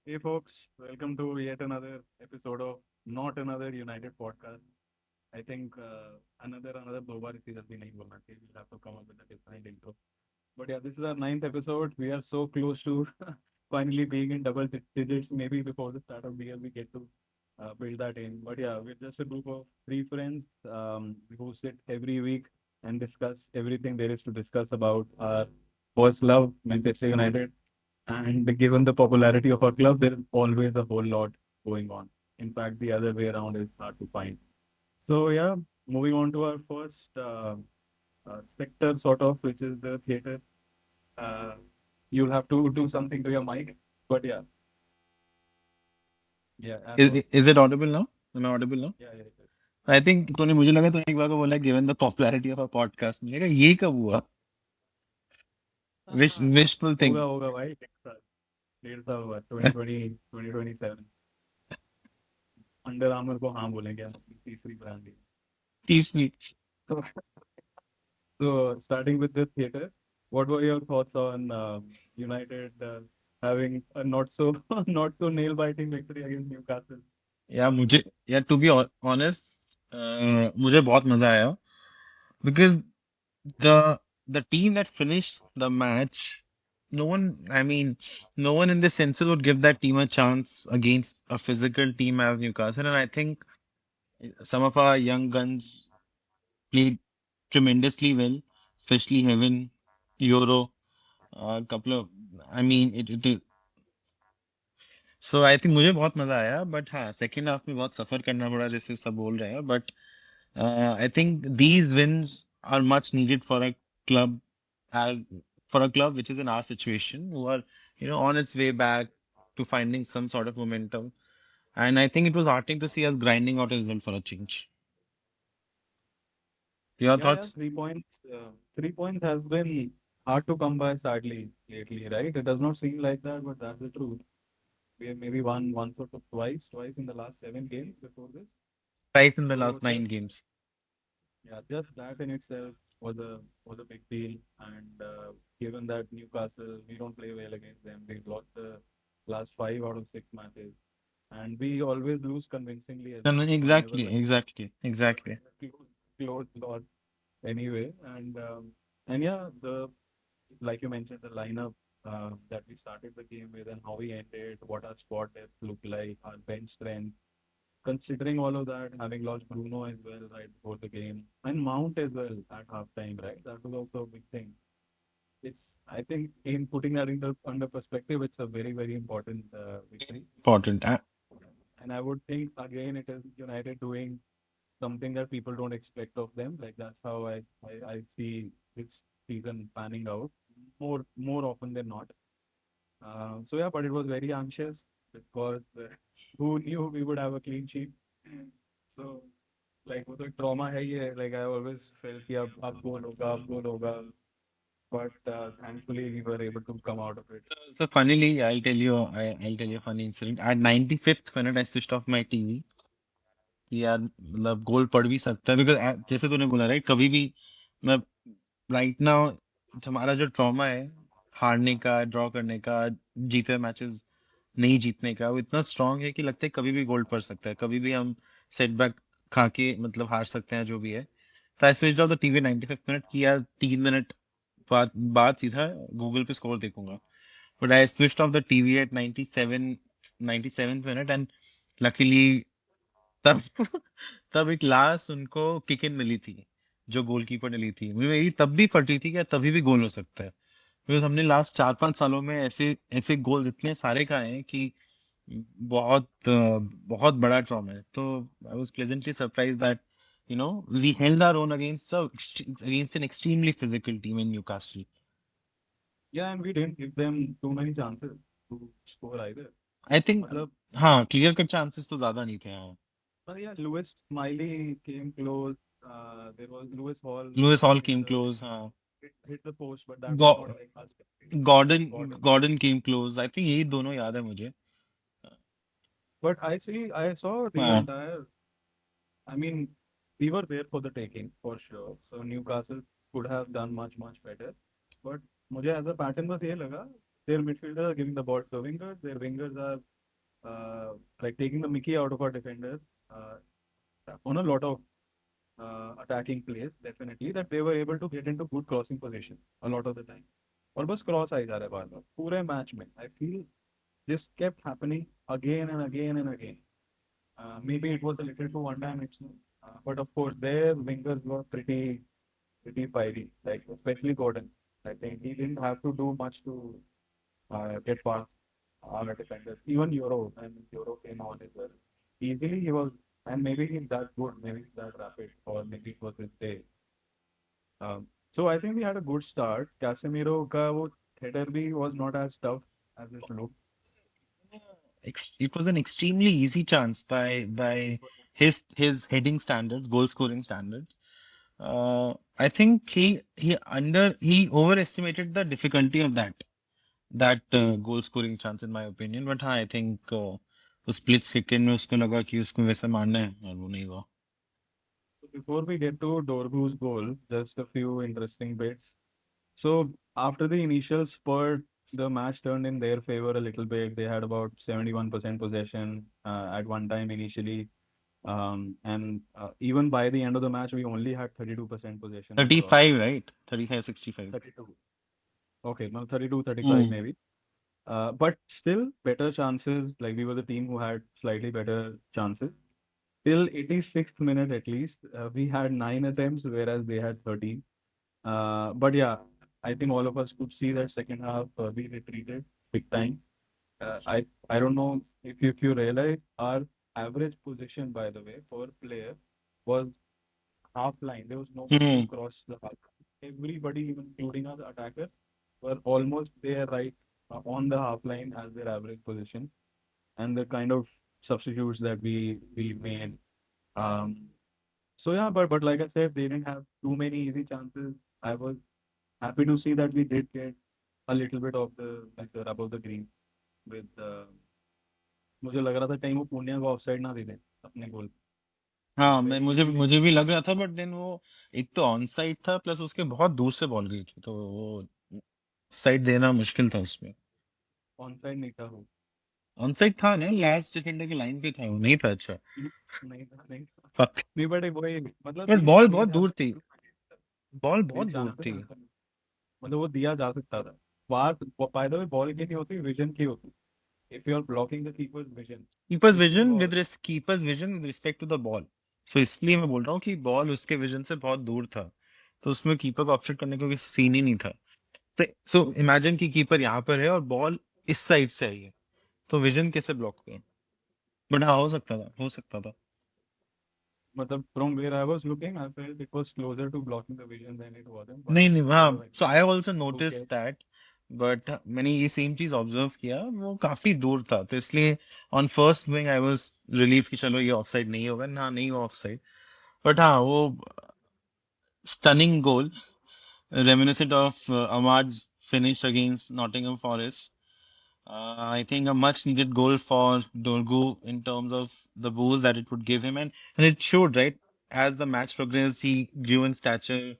Hey folks, welcome to yet another episode of Not Another United podcast. I think another दो बार इतनी जल्दी नहीं बोलना चाहिए. We'll have to come up with a different intro. But yeah, this is our ninth episode. We are so close to finally being in double digits. Maybe before the start of the year, we get to build that in. But yeah, we're just a group of three friends who sit every week and discuss everything there is to discuss about our first love, Manchester United. And given the popularity of our club, there is always a whole lot going on. In fact, the other way around is hard to find. So yeah, moving on to our first sector, sort of, which is the theater. Uh, you'll have to do something to your mic, but yeah, yeah, as Is, well. is it audible now? Am I audible now? Yeah, yeah. I think तूने मुझे लगा तूने एक बार को बोला given the popularity of our podcast मैंने कहा ये कब हुआ हाँ, wishful होगा thing होगा भाई. डेढ़ साल हुआ 2027. अंडर आर्मर को हाँ बोलेंगे हम, तीसरी brand. tease me. So, so starting with this theater, what were your thoughts on United having a not so not so nail biting victory against Newcastle? यार मुझे यार to be honest मुझे बहुत मजा आया because the the team that finished the match no one I mean no one in the senses would give that team a chance against a physical team as Newcastle, and I think some of our young guns played tremendously well, especially Heaven, Euro, a couple of, I mean, so I think मुझे बहुत मजा आया, but हाँ, second half में बहुत सफर करना पड़ा जैसे सब बोल रहे हैं, but I think these wins are much needed for a club, uh, for a club which is in our situation, who are, on its way back to finding some sort of momentum. And I think it was heartening to see us grinding out a result for a change. Your Yeah, thoughts? 3 points. 3 points has been hard to come by sadly lately, right? It does not seem like that, but that's the truth. We have maybe won once or twice in the last 7 games before this. Five in the So last nine just games. yeah, just that in itself was a big deal. And given that Newcastle, we don't play well against them. We've lost the last 5 out of 6 matches, and we always lose convincingly as No, no, well. It's never exactly, like exactly, exactly. close loss anyway. And yeah, the like you mentioned, the lineup that we started the game with and how we ended, what our squad depth looked like, our bench strength. Considering all of that, having lost Bruno as well right before the game, and Mount as well at halftime, right? That was also a big thing. It's, I think, in putting that into under perspective, it's a very, very important victory. Important. And I would think again, it is United doing something that people don't expect of them. Like that's how I see this season panning out more often than not. So yeah, but it was very anxious because who knew we would have a clean sheet? So like वो तो trauma है ये. Like I always felt कि अब goal होगा. But thankfully we were able to come out of it. So funnily, I'll tell you a funny incident. At 95th minute, I switched off my TV. कि यार मतलब गोल पड़ भी सकता है बिकॉज जैसे तूने बोला राइट कभी भी मतलब राइट नाउ हमारा जो ट्रॉमा है हारने का ड्रॉ करने का जीते मैचेस नहीं जीतने का वो इतना स्ट्रांग है कि लगता है कभी भी गोल पड़ सकता है कभी भी हम सेटबैक खा के मतलब हार सकते हैं जो भी है तो I switch off the TV 95 minute की यार 3 मिनट बाद सीधा गूगल पे स्कोर देखूंगा but I switch off the TV at 97 minute and luckily तब तब एक लास्ट उनको किक इन मिली थी जो गोलकीपर ने ली थी मुझे मेरी तब भी फटी थी कि तभी भी गोल हो सकता है बिकॉज हमने लास्ट 4-5 सालों में ऐसे ऐसे गोल इतने सारे खाए हैं कि बहुत बड़ा ट्रॉमा है तो I was pleasantly surprise that we held our own against an extremely physical team in Newcastle Yeah, and we didn't give them too many chances to score either. I think मतलब हाँ clear cut chances तो ज्यादा नहीं थे हाँ but yeah, Lewis Smiley came close. There was Lewis Hall Lewis Hall hit came the close हाँ hit the post, but that was not गॉ- like us. Gordon Gordon. Gordon came close I think यही दोनों याद है मुझे But I saw the हाँ entire. I mean, we were there for the taking for sure. So Newcastle could have done much better. But मुझे as a pattern बस ये लगा. Their midfielders are giving the ball to the wingers. Their wingers are like taking the Mickey out of our defenders on a lot of attacking plays, definitely, that they were able to get into good crossing position a lot of the time. और बस cross आ जा रहा है बार बार पूरे match में. I feel this kept happening again and again and again. Maybe it was a little too one-dimensional, but of course their wingers were pretty fiery, like especially Gordon. I think he didn't have to do much to get past our defenders. Even Euro, and Euro came on as well. Easily he was, and maybe he's that good, maybe he's that rapid, or maybe it was his day. So I think we had a good start. Casemiro ka wo header bhi was not as tough as it looked. It was an extremely easy chance by his heading standards, goal scoring standards. I think he overestimated the difficulty of that goal scoring chance in my opinion. But हाँ, I think उस split second में उसको लगा कि उसको वैसा मारना है और वो नहीं हुआ. So before we get to Dorgu's goal, just a few interesting bits. So after the initial spurt, the match turned in their favor a little bit. They had about 71% possession at one time initially. And even by the end of the match, we only had 32% possession overall. 35, right? 35, 65. 32. Okay, no, 32, 35 Hmm. maybe. But still better chances. Like we were the team who had slightly better chances. Till 86th minute at least, we had 9 attempts, whereas they had 13. But yeah, I think all of us could see that second half we retreated big time. I don't know if you realize our average position, by the way, per player was half line. There was nobody to Hmm. cross the half. Everybody, even including our attacker, were almost there right on the half line as their average position. And the kind of substitutes that we made. Um, so yeah, but like I said, they didn't have too many easy chances. I was happy to see that we did get a little bit of the rub of the green with मुझे लग रहा था कहीं वो पुण्य को offside ना दे दें अपने गोल. हाँ, मैं मुझे Very मुझे भी लग रहा था बट देन वो एक तो ऑन साइड था प्लस उसके बहुत दूर से बॉल गई थी तो वो साइड देना मुश्किल था उसमें. ऑन साइड नहीं था वो. ऑन साइड था ना, लास्ट डिफेंडर की लाइन पे था, वो नहीं था. अच्छा. नहीं था. फक. नहीं बट वही मतलब बट दिया बॉल दिया बहुत जा दूर थी. सकता. बॉल नहीं बहुत दूर चांसेस थी. मतलब वो दिया जा सकता था. बात बाय द वे बॉल की नहीं होती, विजन की होती. If you are blocking the keeper's vision, दूसरी ball. Keeper's vision with respect to the ball. So इसलिए मैं बोल रहा हूँ कि बॉल उसके विजन से बहुत दूर था, तो उसमें कीपर को ऑप्शन करने का कोई सीन ही नहीं था. सो इमेजिन कि कीपर यहाँ पर है और बॉल इस साइड से आई है, तो विजन कैसे ब्लॉक करें. बट हाँ, हो सकता था, हो सकता था. मतलब from where I was looking, I felt it was closer to blocking the vision than it wasn't. But नहीं नहीं, हाँ, whatever. So I also Who notice cares? That. But मैंने ये सेम चीज ऑब्जर्व किया, वो काफी दूर था, तो इसलिए on first wing I was relieve कि चलो ये ऑफसाइड नहीं होगा ना, नहीं हुआ ऑफसाइड. बट हाँ, वो stunning goal, reminiscent of Ahmad's finish against Nottingham Forest. I think a much needed goal for Dorgu in terms of the boost that it would give him, and it showed, right? As the match progressed, he grew in stature.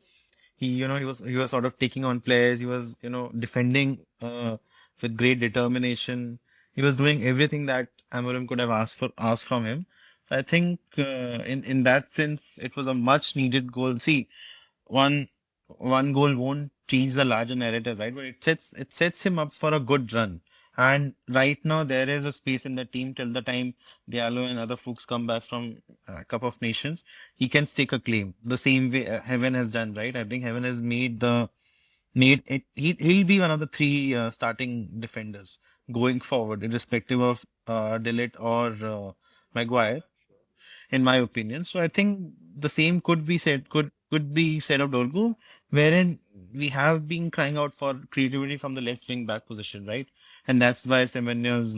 He was sort of taking on players. He was defending with great determination. He was doing everything that Amorim could have asked from him. I think in that sense, it was a much needed goal. See, one one goal won't change the larger narrative, right? But it sets him up for a good run. And right now there is a space in the team till the time Diallo and other folks come back from Cup of Nations. He can stake a claim the same way Heaven has done, right? I think Heaven has made it. He'll be one of the three starting defenders going forward, irrespective of Delete or Maguire, in my opinion. So I think the same could be said of Dorgu, wherein we have been crying out for creativity from the left wing back position, right? And that's why Semenyo's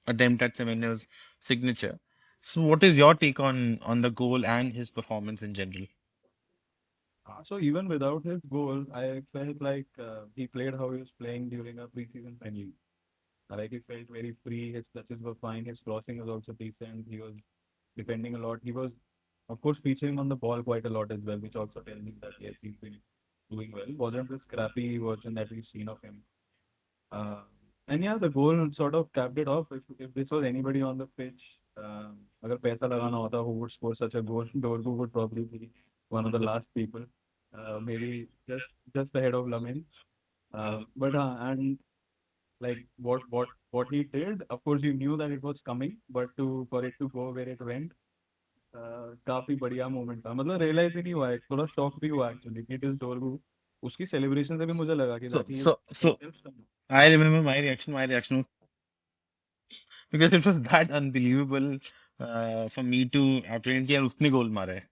attempt at Semenyo's signature. So what is your take on the goal and his performance in general? So even without his goal, I felt like he played how he was playing during a preseason friendly. Like he felt very free. His touches were fine. His crossing was also decent. He was defending a lot. He was, of course, featuring on the ball quite a lot as well, which also tells me that yes, he's been doing well. Wasn't the scrappy version that we've seen of him. Uh, And yeah, the goal sort of capped it off. If this was anybody on the pitch, अगर पैसा लगाना होता, who would score such a goal? Dorgu would probably be one of the last people, maybe just ahead of Lamine. But and like what he did, of course, you knew that it was coming, but for it to go where it went, काफी बढ़िया moment था. मतलब realise ही नहीं हुआ है, थोड़ा shock भी हुआ एक्चुअली कि इट इज डोरगू. उसकी सेलिब्रेशन से भी मुझे लगा कि So that he so so is I remember my reaction. My reaction was because it was that unbelievable for me to apparently यार उसने गोल मारा है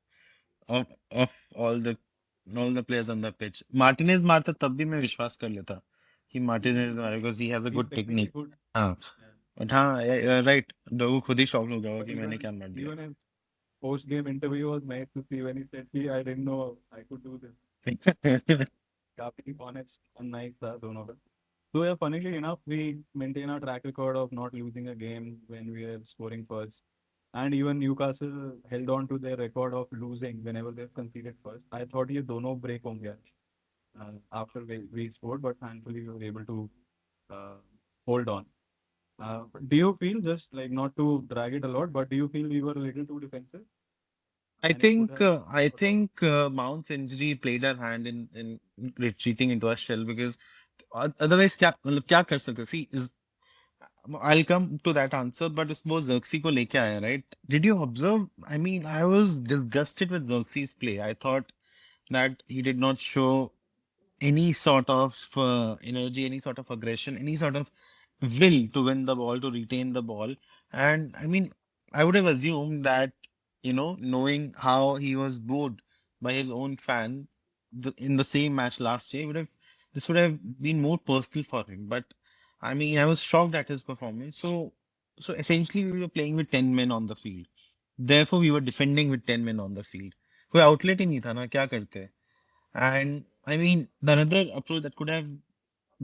of all the players on the pitch. Martinez मारता तब भी मैं विश्वास कर लेता कि Martinez मारा because he has a he's good technically technique. good. हाँ Yeah. but हाँ राइट डोगू खुद ही शॉक हो गया होगा But कि मैंने क्या मार even his post game interview was nice to see when he said, "Ki, I didn't know I could do this." दिया. काफी honest and nice था दोनों का. So yeah, funnily enough, we maintain our track record of not losing a game when we are scoring first. And even Newcastle held on to their record of losing whenever they've conceded first. I thought ये दोनों break होंगे after we scored, but thankfully we were able to uh, hold on. Do you feel, just like not to drag it a lot, but do you feel we were a little too defensive I and it could think have I sort of think Mount's injury played a hand in retreating into a shell because otherwise क्या मतलब क्या कर सकते see is I'll come to that answer but वो Xerxes को लेके आया right did you observe I mean I was disgusted with Xerxes play I thought that he did not show any sort of energy, any sort of aggression, any sort of will to win the ball, to retain the ball. And I mean, I would have assumed that, knowing how he was booed by his own fan in the same match last year, this would have been more personal for him. But I mean, I was shocked at his performance. So essentially, we were playing with 10 men on the field. Therefore, we were defending with 10 men on the field. कोई outlet ही नहीं था ना क्या करते and I mean, the another approach that could have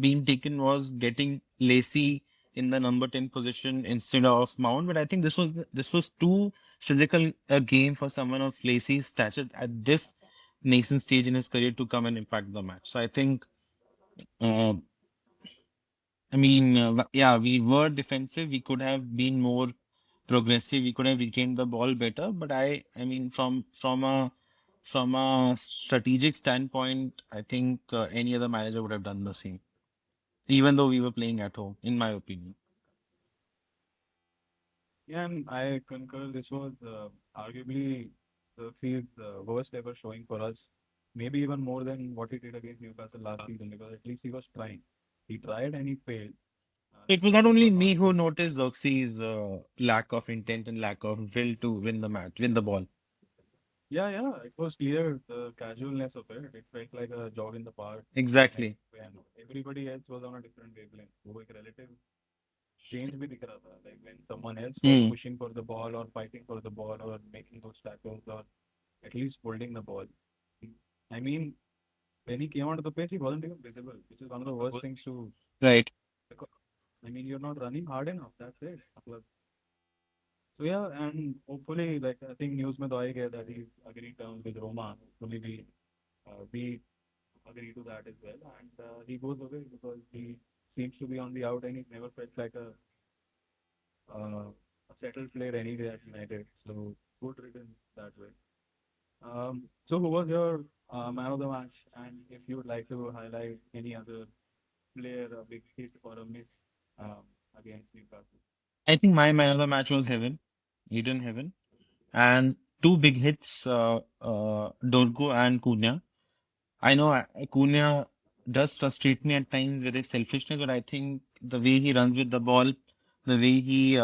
been taken was getting Lacey in the number 10 position instead of Mount. But I think this was too physical a game for someone of Lacey's stature at this nascent stage in his career to come and impact the match. So I think, uh, yeah, we were defensive. We could have been more progressive. We could have retained the ball better. But I mean, from a strategic standpoint, I think any other manager would have done the same, even though we were playing at home, in my opinion. Yeah, and I concur. This was arguably the field's worst ever showing for us. Maybe even more than what he did against Newcastle last season, because at least he was trying. He tried and he failed. It was His not finish only was not me who good. noticed Xerxes' lack of intent and lack of will to win the match, win the ball. Yeah, it was clear the casualness of it. It felt like a jog in the park. Like Exactly. when everybody else was on a different wavelength. वो एक relative change भी दिख रहा था. Like when someone else was Hmm. pushing for the ball or fighting for the ball or making those tackles or at least holding the ball. I mean, when he came onto the pitch, he wasn't even visible, which is one of the worst things to. Right. Because, I mean, you're not running hard enough. That's it. मतलब, so yeah, and hopefully, like I think news में तो आ ही गया that he's agreed terms with Roma. Hopefully, we agree to that as well, and he goes away because he seems to be on the out, and he's never felt like a settled player anyway at United. So good riddance that way. So who was your man of the match? And if you would like to highlight any other player, a big hit or a miss against Newcastle? I think my man of the match was Heaven, Eden Heaven, and two big hits, Dorgo and Cunha. I know Cunha does frustrate me at times with his selfishness, but I think the way he runs with the ball, the way he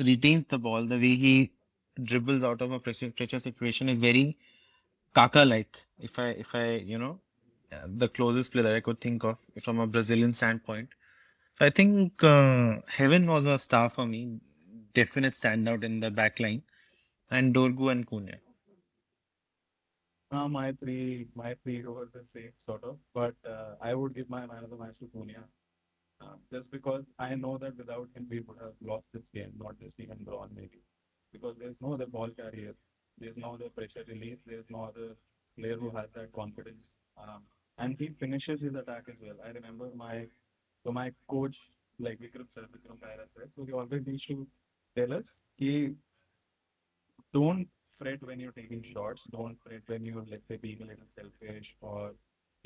retains the ball, the way he dribbles out of a pressure situation is very Kaka-like. If I the closest player that I could think of from a Brazilian standpoint. So I think Heaven was a star for me, definite standout in the back line, and Dorgu and Cunha. My three were the same sort of, but I would give my man of the match to Cunha, just because I know that without him we would have lost this game, not just even drawn maybe, because there's no other ball carrier, there's no other pressure release, there's no other player who has that confidence, and he finishes his attack as well. I remember my coach like Vikram sir, Vikram Kaira said. So he always used to tell us, "Ki don't fret when you're taking shots. Don't fret when you're, let's say, being a little selfish, or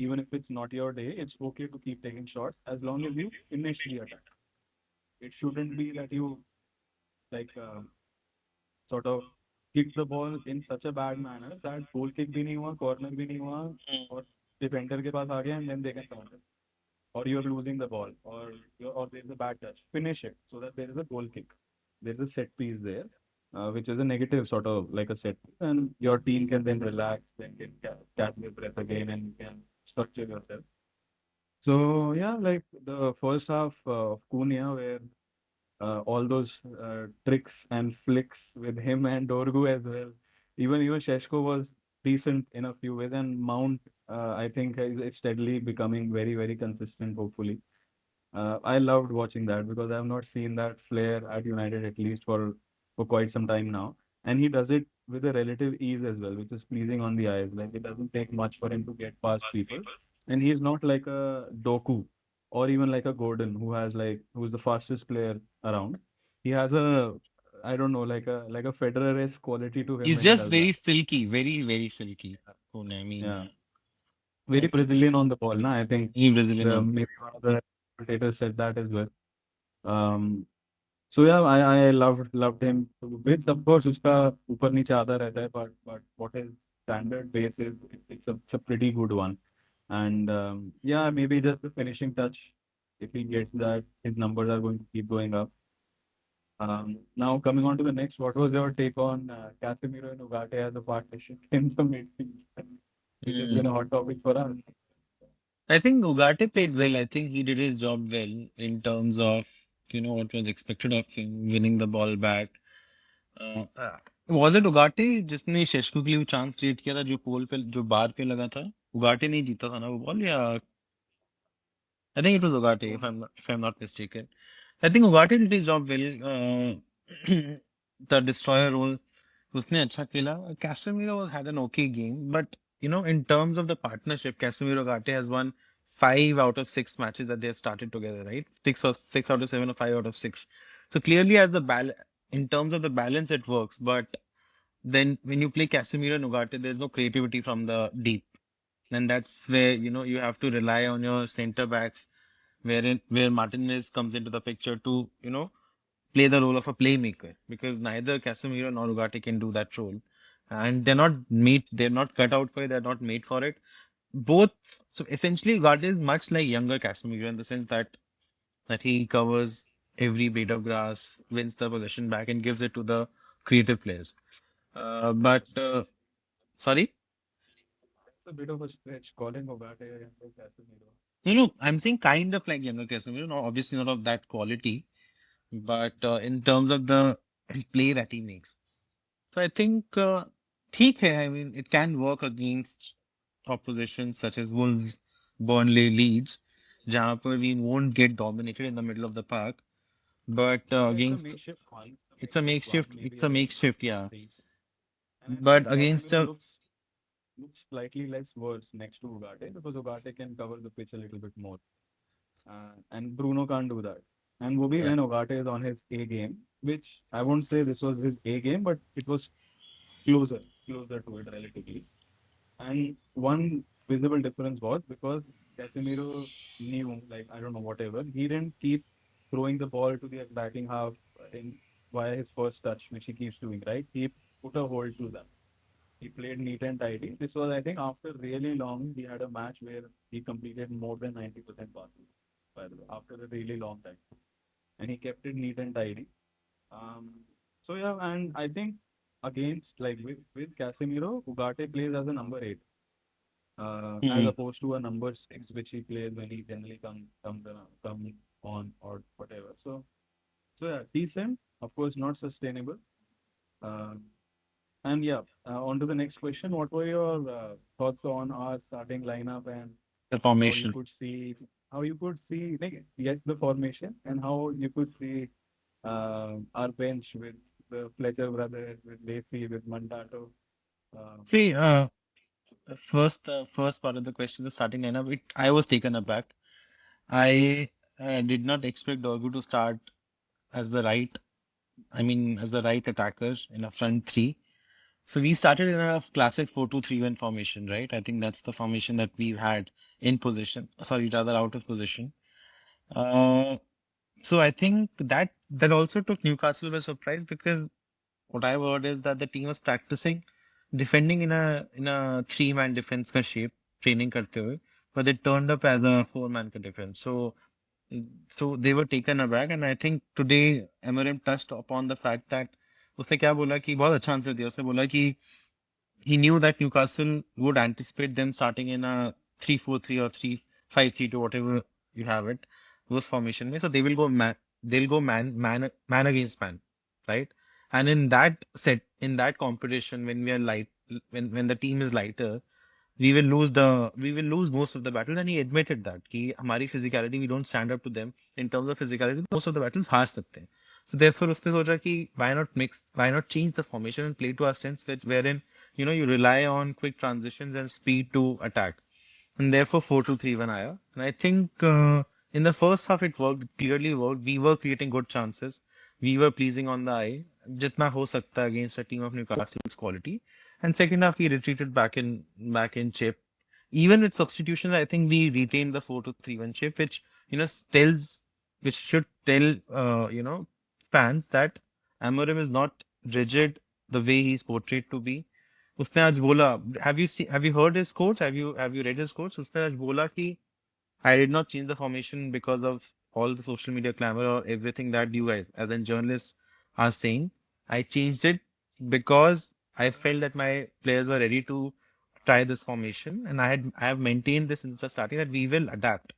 even if it's not your day, it's okay to keep taking shots as long as you finish the attack. It shouldn't be that you like sort of kick the ball in such a bad manner that goal kick भी नहीं हुआ, corner भी नहीं हुआ, Mm. और defender के पास आ गया and then they can counter. Or you're losing the ball, or there's a bad touch. Finish it so that there is a goal kick. There's a set piece there, which is a negative sort of like a set, and your team can then relax, then can catch their breath again, and you can structure yourself. So yeah, like the first half of Cunha, where all those tricks and flicks with him and Dorgu as well. Even Sheshko was decent in a few ways, and Mount, I think, is steadily becoming very consistent. Hopefully, I loved watching that because I have not seen that flair at United at least for quite some time now, and he does it with a relative ease as well, which is pleasing on the eyes. Like it doesn't take much for him to get past people, and he's not like a Doku or even like a Gordon who's the fastest player around. He has a, I don't know, like a Federer-esque quality to him He's when he just does that. very silky, very silky. Kone, I mean, Yeah, very Brazilian on the ball. Na, I think he Brazilian the on. maybe one of the commentators said that as well. Um, So yeah, I loved him. With of course उसका ऊपर नीचे आता रहता है, but what his standard base is, it's a pretty good one. And yeah, maybe just the finishing touch. If he gets that, his numbers are going to keep going up. Now coming on to the next, what was your take on Casemiro and Ugarte as a partnership in the midfield? It has Mm. been a hot topic for us. I think Ugarte played well. I think he did his job well in terms of, what was expected of him, winning the ball back. Was it Ugarte जिसने शेशको के लिए वो chance create किया था जो पोल पे जो बार पे लगा था? उगाटे नहीं जीता था ना वो बॉल, या I think it was Ugarte if I'm not mistaken. I think Ugarte did his job well. The destroyer role उसने अच्छा खेला. Casemiro had an okay game, but in terms of the partnership, Casemiro Ugarte has won 5 out of 6 matches that they have started together, right? 6 out of 7 or 5 out of 6. So clearly, in terms of the balance, it works. But then when you play Casemiro and Ugarte, there's no creativity from the deep, and that's where you have to rely on your center backs, where Martinez comes into the picture to play the role of a playmaker, because neither Casemiro nor Ugarte can do that role, and they're not cut out for it, they're not made for it. Both, so essentially, Ugarte is much like younger Casemiro in the sense that he covers every blade of grass, wins the possession back, and gives it to the creative players. But sorry, It's a bit of a stretch calling Ugarte and Casemiro. I'm saying kind of like younger Casemiro, not obviously not of that quality, but in terms of the play that he makes. So I think ठीक है. I mean, it can work against oppositions such as Wolves, Burnley, Leeds, जहाँ पर we won't get dominated in the middle of the park. But Yeah, it's a against, makeshift one. it's a makeshift, Maybe it's a against makeshift, yeah. teams. And I But think against Casemiro a, looks slightly less worse next to Ugarte because Ugarte can cover the pitch a little bit more. And Bruno can't do that. And Wobi, yeah, when Ugarte is on his A game, which I won't say this was his A game, but it was closer to it relatively. And one visible difference was because Casemiro knew, like, I don't know, whatever, he didn't keep throwing the ball to the attacking half in via his first touch, which he keeps doing, right? He put a hold to that. He played neat and tidy. This was, I think, after really long, he had a match where he completed more than 90% passes, by the way, after a really long time. And he kept it neat and tidy. Um, so yeah, and I think against like with Casemiro, Ugarte plays as a number 8, as Mhm. opposed to a number 6, which he plays when he generally come on or whatever. So yeah, decent. Of course, not sustainable. Uh, and yeah, on to the next question. What were your thoughts on our starting lineup and The how you formation. could see like yes the formation and how you could see our bench with the Fletcher brothers, with Lacey, with Mandato. Um, See, first part of the question, the starting lineup, I was taken aback. I I did not expect Dorgu to start as the right, as the right attackers in a front three. So we started in a classic 4-2-3-1 formation, right? I think that's the formation that we've had in position. Sorry, rather out of position. Uh, so I think that also took Newcastle by surprise because what I've heard is that the team was practicing defending in a three-man defense का shape training करते हुए, but they turned up as a four-man का defense. So they were taken aback, and I think today Amarim touched upon the fact that उसने क्या बोला कि बहुत अच्छा आंसर दिया. उसने बोला कि he knew that Newcastle would anticipate them starting in a 3-4-3 or 3-5-3 whatever you have it, those formation में. So they'll go man against man, right? And in that competition, when we are light, when the team is lighter, we will lose most of the battles, and he admitted that कि हमारी physicality, we don't stand up to them in terms of physicality, most of the battles हार सकते हैं. So therefore उसने सोचा कि why not change the formation and play to our strengths, wherein you rely on quick transitions and speed to attack, and therefore 4-2-3-1 आया. And I think in the first half it worked, clearly worked. We were creating good chances, we were pleasing on the eye जितना हो सकता है against a team of Newcastle's quality. And second half, we retreated back in chip. Even with substitutions, I think we retained the 4-2-3-1 chip, which tells, which should tell fans that Amorim is not rigid the way he's portrayed to be. उसने आज बोला, have you heard his quotes? Have you read his quotes? उसने आज बोला कि I did not change the formation because of all the social media clamor or everything that you guys, as in journalists, are saying. I changed it because I felt that my players were ready to try this formation, and I have maintained this since the starting that we will adapt,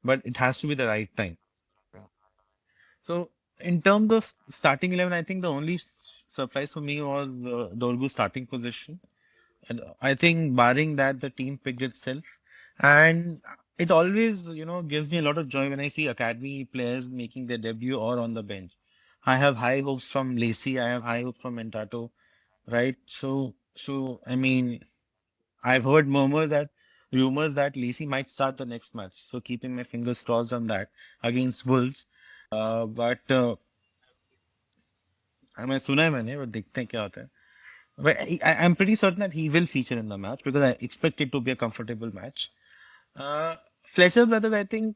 but it has to be the right time. So in terms of starting 11, I think the only surprise for me was Dorgu's starting position. And I think barring that, the team picked itself. And it always, gives me a lot of joy when I see academy players making their debut or on the bench. I have high hopes from Lacey. I have high hopes from Mentato, right? So I've heard rumors that Lacey might start the next match. So keeping my fingers crossed on that against Wolves. But मैं सुना है मैंने, but देखते हैं क्या होता है. But I'm pretty certain that he will feature in the match because I expect it to be a comfortable match. Uh, Fletcher brothers, I think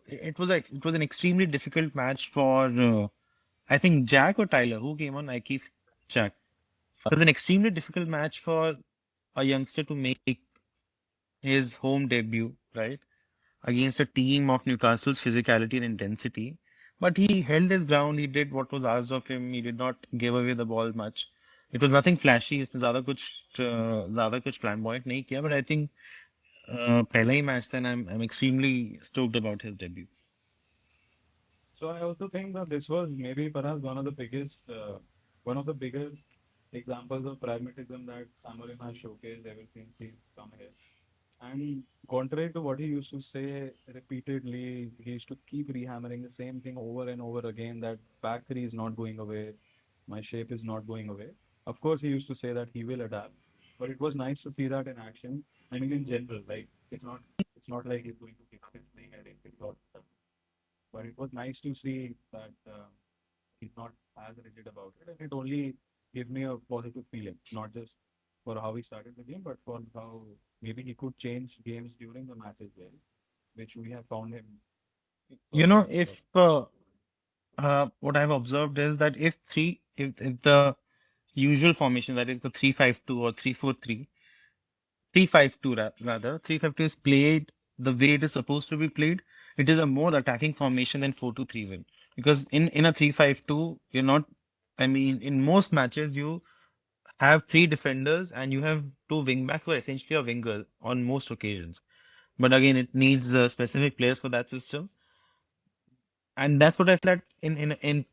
it was an extremely difficult match for I think Jack or Tyler who came on. I keep Jack. It was an extremely difficult match for a youngster to make his home debut, right, against a team of Newcastle's physicality and intensity. But he held his ground. He did what was asked of him. He did not give away the ball much. It was nothing flashy. इसने ज़्यादा कुछ flamboyant नहीं किया. But I think पहला ही match then I'm extremely stoked about his debut. So I also think that this was maybe perhaps one of the biggest examples of pragmatism that Amorim has showcased ever since he's come here. And contrary to what he used to say repeatedly, he used to keep rehammering the same thing over and over again that back three is not going away, my shape is not going away. Of course, he used to say that he will adapt, but it was nice to see that in action. I mean, in general, like it's not like he's going to keep playing identical all the time. But it was nice to see that he's not as rigid about it, and it only gave me a positive feeling, not just for how he started the game, but for how maybe he could change games during the match as well, which we have found him. If what I've observed is that if the usual formation, that is the 3-5-2 or 3-4-3, 3-5-2 rather, 3-5-2 is played the way it is supposed to be played. It is a more attacking formation than 4-2-3-1. Because in a 3-5-2, you're not, in most matches, you have three defenders and you have two wing backs who are essentially a winger on most occasions. But again, it needs specific players for that system. And that's what I felt in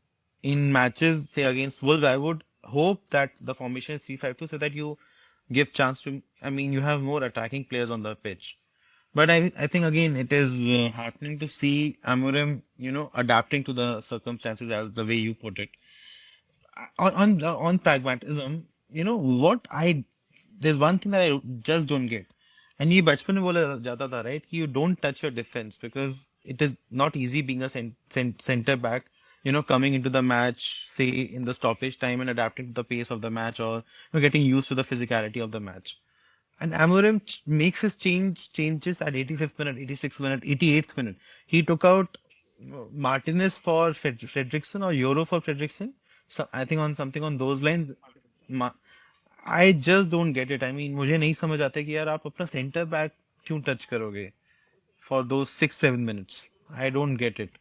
matches, say against Wolves. I would hope that the formation is 3-5-2 so that you give chance to, you have more attacking players on the pitch. But I think again it is heartening to see Amorim, adapting to the circumstances as the way you put it. On pragmatism, what there's one thing that I just don't get. And ये बचपन में बोला जाता था, right? कि you don't touch your defense because it is not easy being a center back, coming into the match, say in the stoppage time and adapting to the pace of the match, or getting used to the physicality of the match. And Amorim makes his changes at 85th minute, 86th minute, 88th minute. He took out Martinez for Fredrickson or Euro for Fredrickson. So I think on something on those lines. Ma- I just don't get it. I mean, मुझे नहीं समझ आता कि यार आप अपना centre back क्यों touch करोगे for those 6-7 minutes. I don't get it.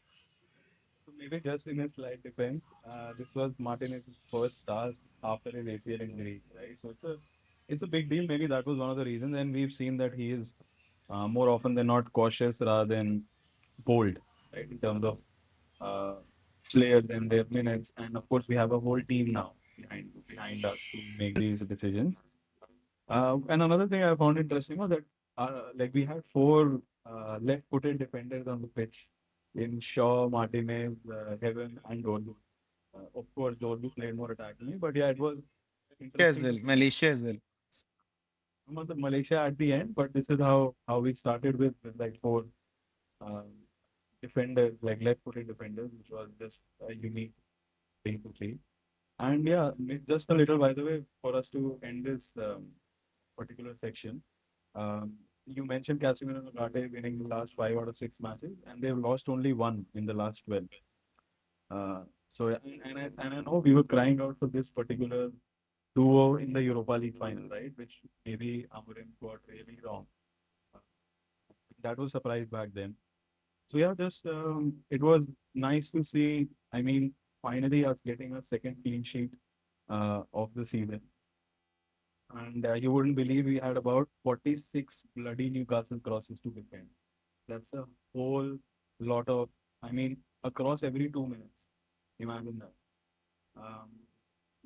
So maybe just in a slight defense, this was Martinez's first start after his ACL injury, right? So it's a big deal. Maybe that was one of the reasons, and we've seen that he is more often than not cautious rather than bold, right? In terms of uh, players and their minutes, and of course we have a whole team now behind us to make these decisions. And another thing I found interesting was that like we had four left-footed defenders on the pitch in Shaw, Martinez, Heaven, and Dorgu. Of course, Dorgu played more attacking, but yeah, it was As interesting to well, see Malaysia as well. Malaysia at the end. But this is how we started with like four um, defenders, like left-footed defenders, which was just a unique thing to see. And yeah, just a little by the way, for us to end this particular section. Um, you mentioned Casemiro and Ugarte winning the last 5 out of 6 matches, and they've lost only one in the last 12. So, and I know we were crying out for this particular duo in the Europa League final, right? Which maybe Amorim got really wrong. Uh, that was surprise back then. So yeah, just it was nice to see. I mean, finally us getting a second clean sheet of the season. And you wouldn't believe we had about 46 bloody Newcastle crosses to defend. That's a whole lot of, I mean, across every 2 minutes. Imagine that. Um,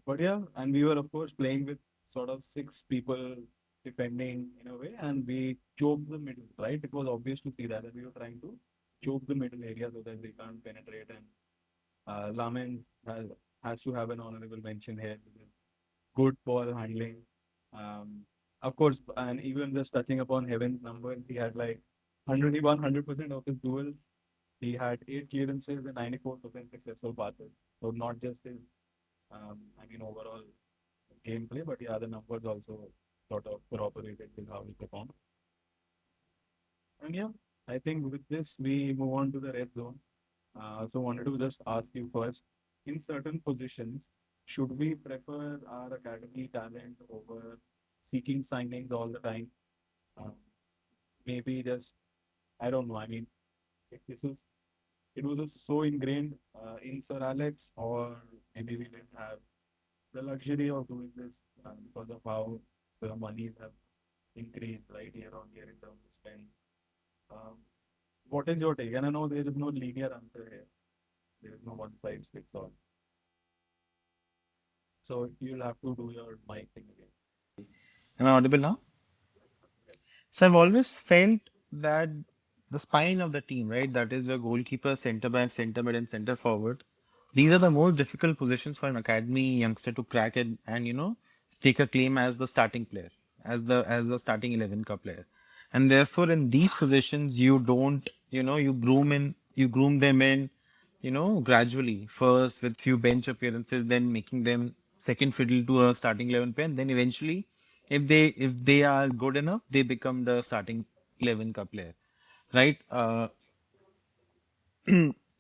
but yeah, and we were, of course, playing with sort of six people defending in a way, and we choked the middle, right? It was obvious to see that we were trying to choke the middle area so that they can't penetrate. And Lamin has to have an honorable mention here. Good ball handling. Um, of course, and even just touching upon Heaven's number, he had like 101% of his duels. He had 8 clearances and 94% successful passes. So not just his, overall gameplay, but yeah, the numbers also sort of corroborated with how he performed. And yeah, I think with this we move on to the red zone. So wanted to just ask you first, in certain positions, should we prefer our academy talent over seeking signings all the time? Uh, Maybe just, I don't know. I mean, it, this was it was just so ingrained in Sir Alex, or maybe we didn't have the luxury of doing this because of how the monies have increased right year on year in terms of spend. Um, what is your take? And I know there is no linear answer here. There is no one size fits all. So you'll have to do your mic thing again. Am I audible now? So I've always felt that the spine of the team, right? That is your goalkeeper, centre back, centre mid, and centre forward. These are the most difficult positions for an academy youngster to crack it and take a claim as the starting player, as the starting 11 ka player. And therefore, in these positions, you don't, you groom them in, gradually. First with few bench appearances, then making them second fiddle to a starting 11 player, and then eventually if they are good enough, they become the starting 11 ka player, right?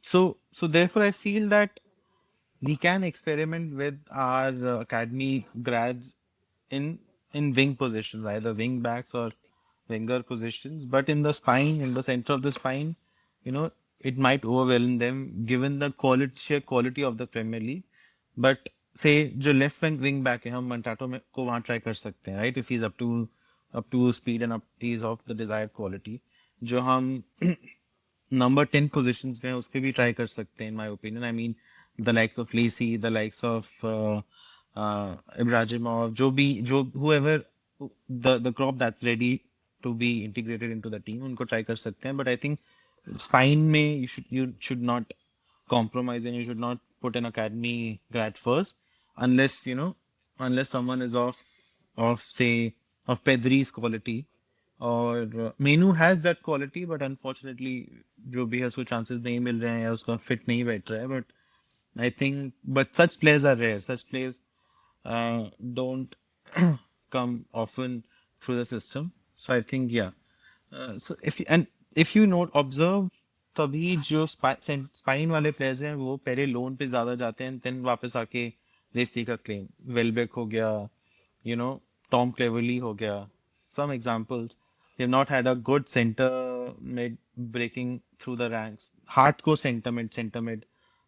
So therefore, I feel that we can experiment with our academy grads in wing positions, either wing backs or winger positions. But in the spine, in the center of the spine, you know, it might overwhelm them given the quality of the Premier League. But say जो left wing back है हम मंटाटो में को वहाँ try कर सकते हैं right if is up to speed and up is of the desired quality जो हम नंबर 10 पोजीशंस में उस पर भी ट्राई कर सकते हैं in my opinion I mean the likes of Lacey the likes of Ibrahimovic जो whoever the crop that's ready to be integrated into the team उनको ट्राई कर सकते हैं बट आई थिंक स्पाइन में you should not compromise and you should not put an academy grad first unless someone is of say of Pedri's quality और मेनू has that quality, but unfortunately जो भी है उसको chances नहीं मिल रहे हैं या उसका फिट नहीं बैठ रहा है. But I think but such players are rare. Such players don't come often through the system. So I think yeah. So if you note observe, तभी जो स्पाइन वाले प्लेयर्स हैं वो पहले लोन पे ज्यादा जाते हैं, देन वापस आके दे स्टेक अ क्लेम. वेलबेक हो गया, you know, Tom Cleverley हो गया. Some examples. They've not had a good center mid breaking through the ranks. Hardcore center mid.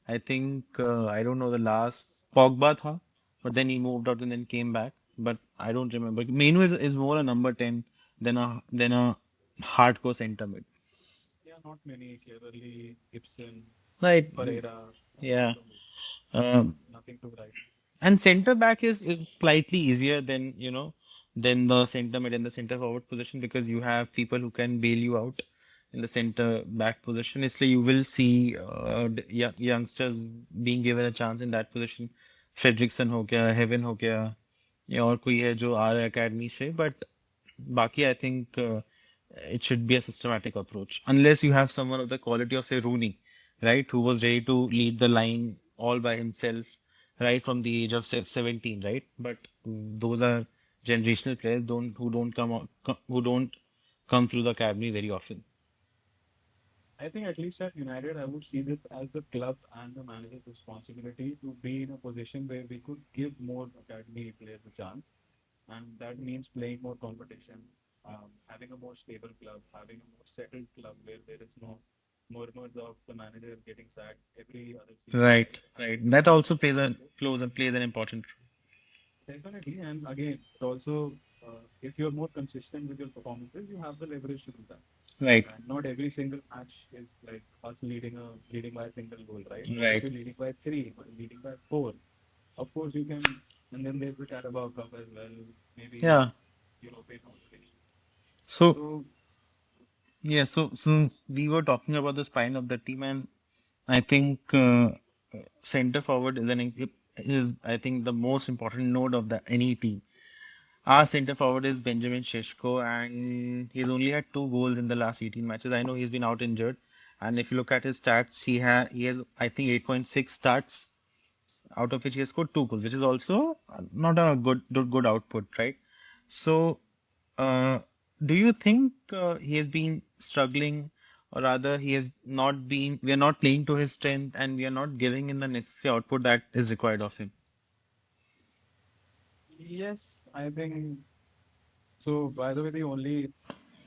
I think I don't know the last Pogba tha, but then he moved out and then came back. But I don't remember. Menu is more a number 10 than a hardcore center mid. Yeah, not many. Cleverly, Gibson, Right. Pereira, Yeah. so Um, nothing to write. And center back is slightly easier than, than the center mid and the center forward position, because you have people who can bail you out in the center back position. Isliye you will see youngsters being given a chance in that position. Fredrickson हो गया, Heaven हो गया, या और कोई है जो आ रहा है academy से. But Baki, I think it should be a systematic approach. Unless you have someone of the quality of, say, Rooney, right, who was ready to lead the line all by himself, right, from the age of 17, right? But those are generational players who don't come through the academy very often. I think at least at United, I would see this as the club and the manager's responsibility to be in a position where we could give more academy players a chance, and that means playing more competition, having a more stable club, having a more settled club where there is no murmurs of the manager getting sacked every other season, Right, right? right. That And also plays an important definitely, and again, it also if you're more consistent with your performances, you have the leverage to do that. right, And not every single match is like us leading by a single goal, right? If right. you're leading by three or leading by four, of course you can. And then there's the Carabao Cup as well, maybe Yeah. European competition. So So yeah, so we were talking about the spine of the team, and I think center forward is I think the most important node of the any team. Our center forward is Benjamin Sheshko, and he's only had 2 goals in the last 18 matches. I know he's been out injured, and if you look at his stats, he has I think 8.6 starts, out of which he has scored 2 goals, which is also not a good output, right? So, uh, do you think he has been struggling, or rather, he has not been? We are not playing to his strength, and we are not giving him the necessary output that is required of him. yes, I think so. By the way,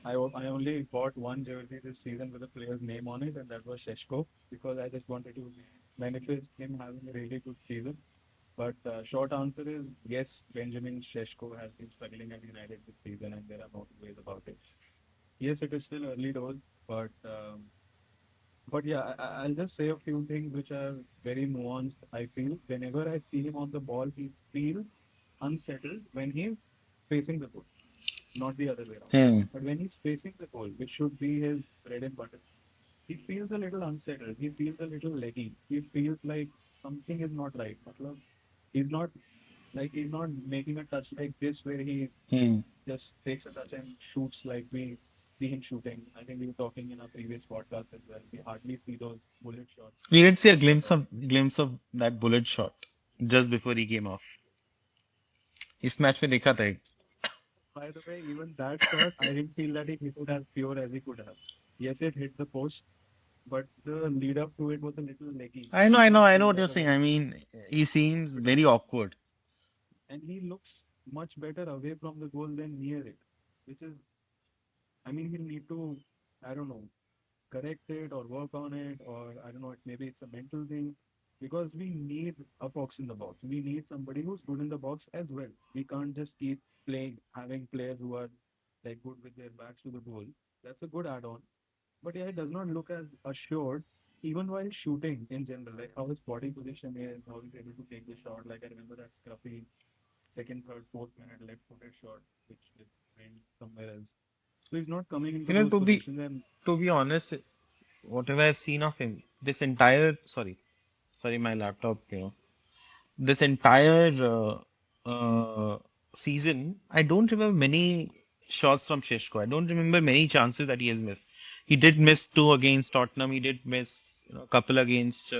I only bought one jersey this season with a player's name on it, and that was Sheshko because I just wanted to manifest him having a really good season. But short answer is yes, Benjamin Sheshko has been struggling at United this season, and there are no two ways about it. Yes, it is still early doors, but yeah, I'll just say a few things which are very nuanced. I feel whenever I see him on the ball, he feels unsettled when he's facing the goal, not the other way around. Hmm. But when he's facing the goal, which should be his bread and butter, he feels a little unsettled. He feels a little leggy. He feels like something is not right. Matlab, he's not he's not making a touch like this where he Hmm. just takes a touch and shoots like we see him shooting. I think we were talking in our previous podcast as well. We hardly see those bullet shots. We did see a But glimpse of that bullet shot just before he came off. इस match में देखा था एक. by the way, even that shot, I didn't feel that it hit it as pure as he could have. Yes, it hit the post, but the lead up to it was a little leggy. I know, Did I know, not I know feel what you're like a saying. very I mean, he seems good touch. very awkward. And he looks much better away from the goal than near it, which is, I mean, he'll need to, I don't know, correct it or work on it, or I don't know, maybe it's a mental thing, because we need a box in the box. We need somebody who's good in the box as well. We can't just keep having players who are like good with their backs to the goal. That's a good add-on. But yeah, it does not look as assured, even while shooting in general, like how his body position is, how he's able to take the shot. Like I remember that scruffy second, third, fourth minute left-footed shot, which is went somewhere else. So he's not coming into You know, those positions, and to be honest, whatever I've seen of him, this entire sorry, my laptop, this entire season, I don't remember many. shots from Sheshko. I don't remember many chances that he has missed. He did miss two against Tottenham. He did miss a couple against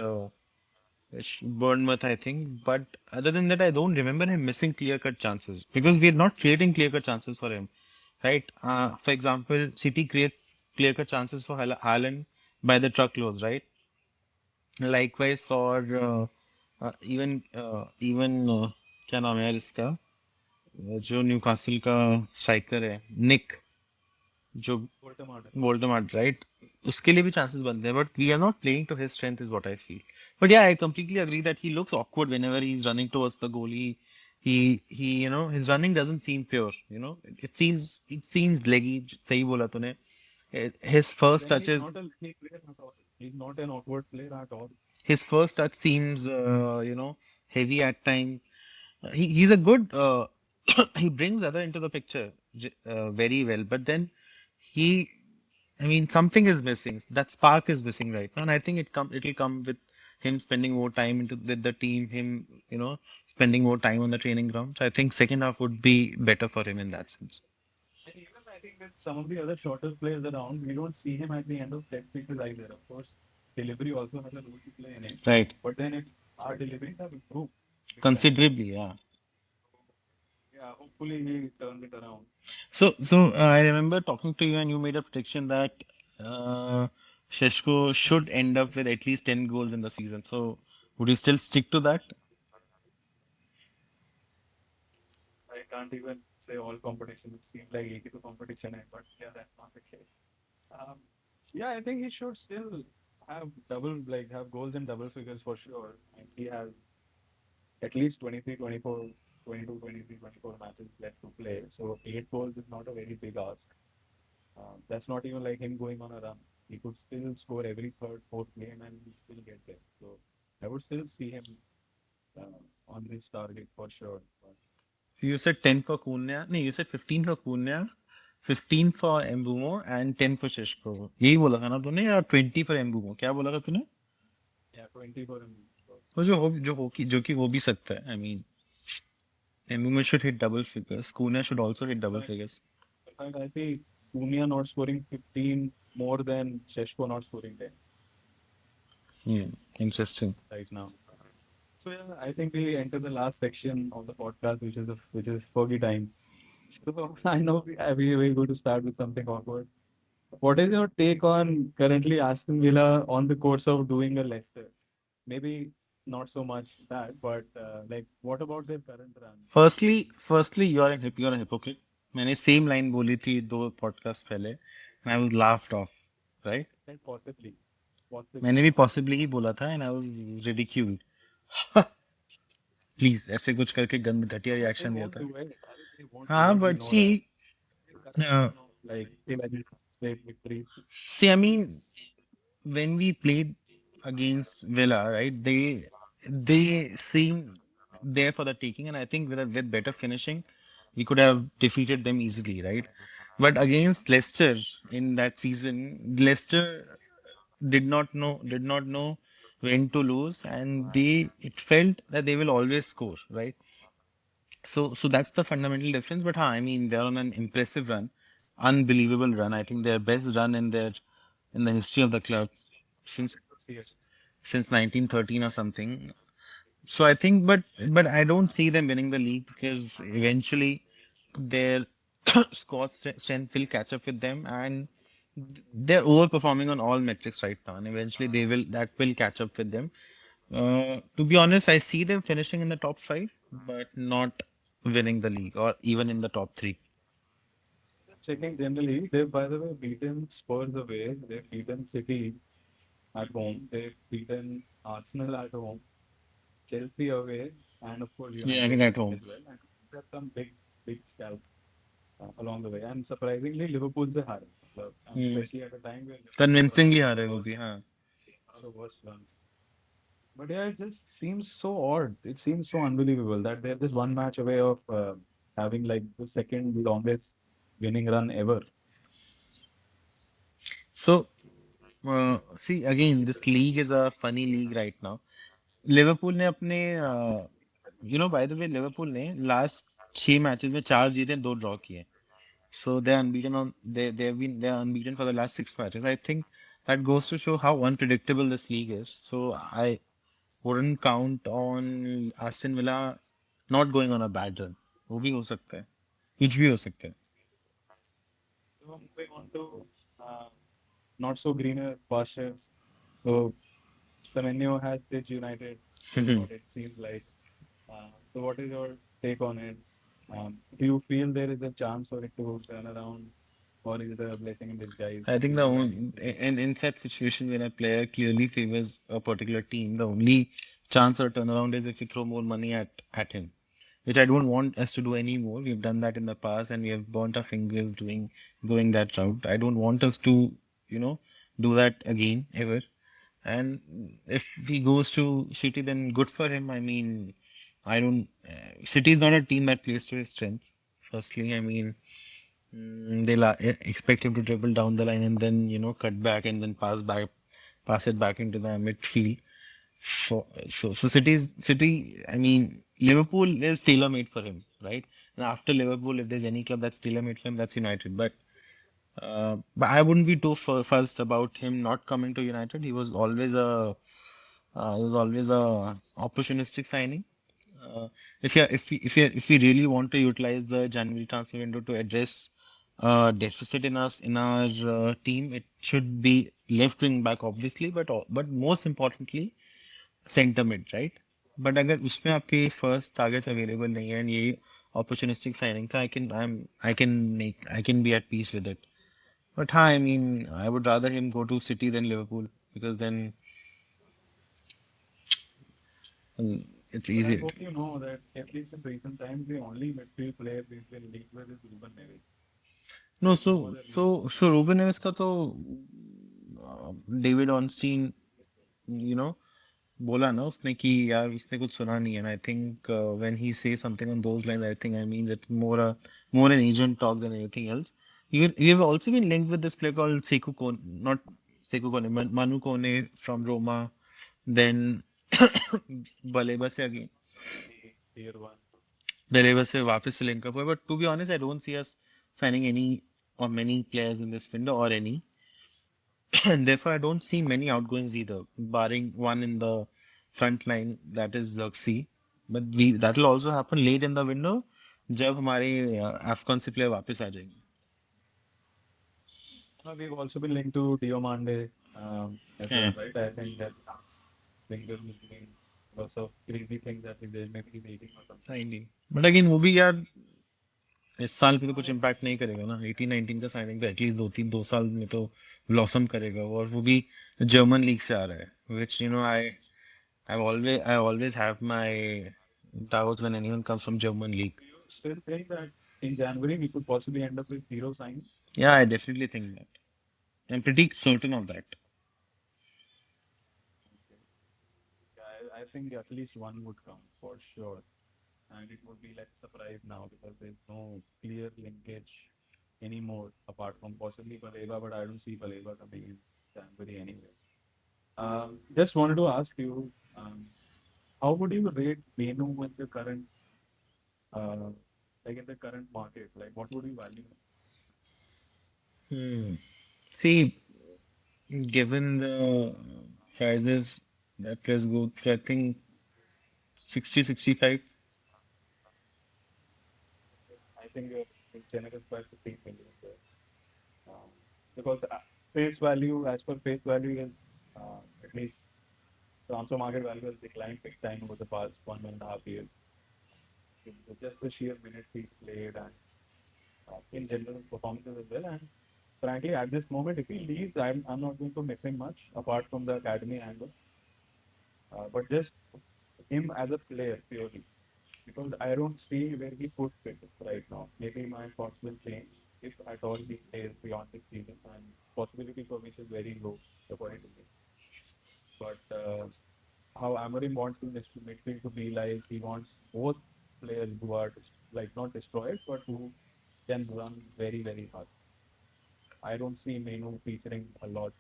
Bournemouth, I think. But other than that, I don't remember him missing clear-cut chances because we are not creating clear-cut chances for him, right? For example, City create clear-cut chances for Haaland by the truckloads, right? Likewise for even क्या नाम है यार इसका जो Newcastle का striker है निक जो Voldemort. वोल्डेमार्ट right उसके लिए भी चांसेस बनते हैं but we are not playing to his strength is what I feel but yeah I completely agree that he looks awkward whenever he is running towards the goal he you know his running doesn't seem pure you know it seems leggy सही बोला तूने his first Then he's touches not a lucky player at all. He's not an awkward player at all. his first touch seems heavy at times. He's a good he brings other into the picture very well but then he I mean something is missing that spark is missing right now and I think it'll come with him spending more time into with the team him spending more time on the training ground so I think second half would be better for him in that sense. And even I think with some of the other shorter players around, we don't see him at the end of set pieces either. Of course, delivery also has a role to play in it. Right. But then if our deliveries have improved big time, Considerably, yeah. yeah, hopefully he turns it around. So I remember talking to you, and you made a prediction that Sheshko should end up with at least 10 goals in the season. So would you still stick to that? I can't even say all competition. It seems like 82 competition, but yeah, that's not the case. Um, yeah, I think he should still have goals in double figures for sure. And he has at least 23, 24, 22, 23, 24 matches left to play. So 8 goals is not a very big ask. That's not even like him going on a run. He could still score every third, fourth game and still get there. So I would still see him on this target for sure. So you said 10 for Cunha. No, you said 15 for Cunha, 15 for Embumo, and 10 for Sheshko. यही बोला था ना तूने या 20 for Embumo? क्या बोला था तूने? Yeah, 20 for him. वो जो कि हो भी सकता है. I mean, Embumo should hit double figures. Cunha should also hit double figures. And I think Cunha not scoring 15 more than Sheshko not scoring 10 Interesting. right now. So yeah, I think we enter the last section of the podcast, which is Fergie time. So I know we're going to start with something awkward. What is your take on currently Aston Villa on the course of doing a Leicester? Maybe not so much that, but like, what about their current run? Firstly, you're a hypocrite. मैंने same line बोली थी 2 podcast पहले, and I was laughed off, right? Like possibly. मैंने भी possibly ही बोला था, and I was ridiculed. Please, ऐसे कुछ करके गंद घटिया They reaction दिया won't था. do it. They won't do हाँ, it. We but know see, that. uh, Like imagine great victory. see, I mean, when we played against Villa, right? They seemed there for the taking, and I think with better finishing, we could have defeated them easily, right? But against Leicester in that season, Leicester did not know when to lose, and it felt that they will always score, right? So that's the fundamental difference. But I mean, they're on an impressive run, unbelievable run. I think their best run in the history of the club since Yes. since 1913 or something. So I think, but I don't see them winning the league because eventually their strength will catch up with them, and they're overperforming on all metrics right now, and eventually that will catch up with them. To be honest, I see them finishing in the top 5, but not winning the league or even in the top 3. Checking generally, they've by the way beaten Spurs away, they've beaten City at home, they've beaten Arsenal at home, Chelsea away, and of course Yeah, United at home. as well. And there are some big scalps along the way. And surprisingly, Liverpool's the high, especially at a time where Convincingly हारे वो भी हाँ. one of the worst runs. But yeah, it just seems so odd. It seems so unbelievable that they're just one match away of having like the second longest winning run ever. So see again, this league is a funny league right now. Liverpool ने अपने by the way Liverpool ने last 6 matches में 4 जीते 2 draw किए So they're unbeaten on they're unbeaten for the last six matches. I think that goes to show how unpredictable this league is. So I wouldn't count on Aston Villa not going on a bad run. वो भी हो सकता है, कुछ भी हो सकता So moving on to uh, not so greener pastures. So Semenyo has pitched United, is है. what it seems like. So what is your take on it? Do you feel there is a chance for it to turn around, or is it a blessing in disguise I think with the United only today? in such situation when a player clearly favors a particular team, the only chance or turnaround is if you throw more money at him, which I don't want us to do anymore. We've done that in the past and we have burnt our fingers doing going that route. I don't want us to, you know, do that again ever. And if he goes to City, then good for him. I mean, I don't. City is not a team that plays to his strength. Firstly, I mean, expect him to dribble down the line and then cut back and then pass it back into the midfield. So City. I mean, Liverpool is tailor made for him, right? And after Liverpool, if there's any club that's tailor made for him, that's United. But I wouldn't be too fussed about him not coming to United. He was always a opportunistic signing. Uh, if we really want to utilize the January transfer window to address deficit in our team, it should be left wing back obviously, but most importantly center mid, right? But अगर उसमें आपके first targets available नहीं है and ये opportunistic signing था, I can be at peace with it. But हाँ, I mean, I would rather him go to City than Liverpool because then it's But I easy. hope you know that at least in recent times, the only midfield player we've been linked with is Ruben Neves. No, There's no so other link. so so Ruben Neves का तो David ऑनस्टीन you know बोला ना उसने कि यार उसने कुछ सुना नहीं है and I think when he says something on those lines I think I mean that more an agent talk than anything else. You've also been linked with this player called Sekou Kone, not Sekou Kone, Manu Kone from Roma, then Baleba से again. The tier one. Baleba से वापस से link up हुआ, but to be honest I don't see us signing any or many players in this window or any. And therefore, I don't see many outgoings either, barring one in the front line, that is Luxy. But that will also happen late in the window, जब हमारे AFCON से player वापस आ जाएंगे. We've also been linked to Diomande as well, Yeah. right? I think that fingers is doing lots of crazy things that they may be making or something. 19. But again वो भी यार इस साल पे तो कुछ इम्पैक्ट नहीं करेगा ना. 18-19 का साइनिंग तो एटलीस्ट 2 साल में तो ब्लॉसम करेगा और वो भी जर्मन लीग से आ रहा है, which I always have my doubts when anyone comes from German league. Do you still think that in January we could possibly end up with zero signing? Yeah, I definitely think that. I'm pretty certain of that. Okay. Yeah, I think at least one would come for sure. And it would be like surprise now because there's no clear linkage anymore apart from possibly Baleba, but I don't see Baleba coming in January anyway. Just wanted to ask you, how would you rate Menu in the current, uh, like in the current market? Like, what would you value? Hmm. See, given the prices that players go through, I think 60-65. I think you're generous by 15 million there. Um, because face value, as per face value, is at least transfer market value has declined big time over the past 1.5 years. Just the sheer minutes he's played and in general performances as well. And frankly, at this moment, if he leaves, I'm not going to miss him much apart from the academy angle. But just him as a player purely. Because I don't see where he could fit right now. Maybe my thoughts will change if at all he plays beyond this season, and possibility for which is very low according to me. But how Amorim wants his midfield to be like, he wants both players who are like not destroyed, but who can run very very hard. I don't see Menu featuring a lot,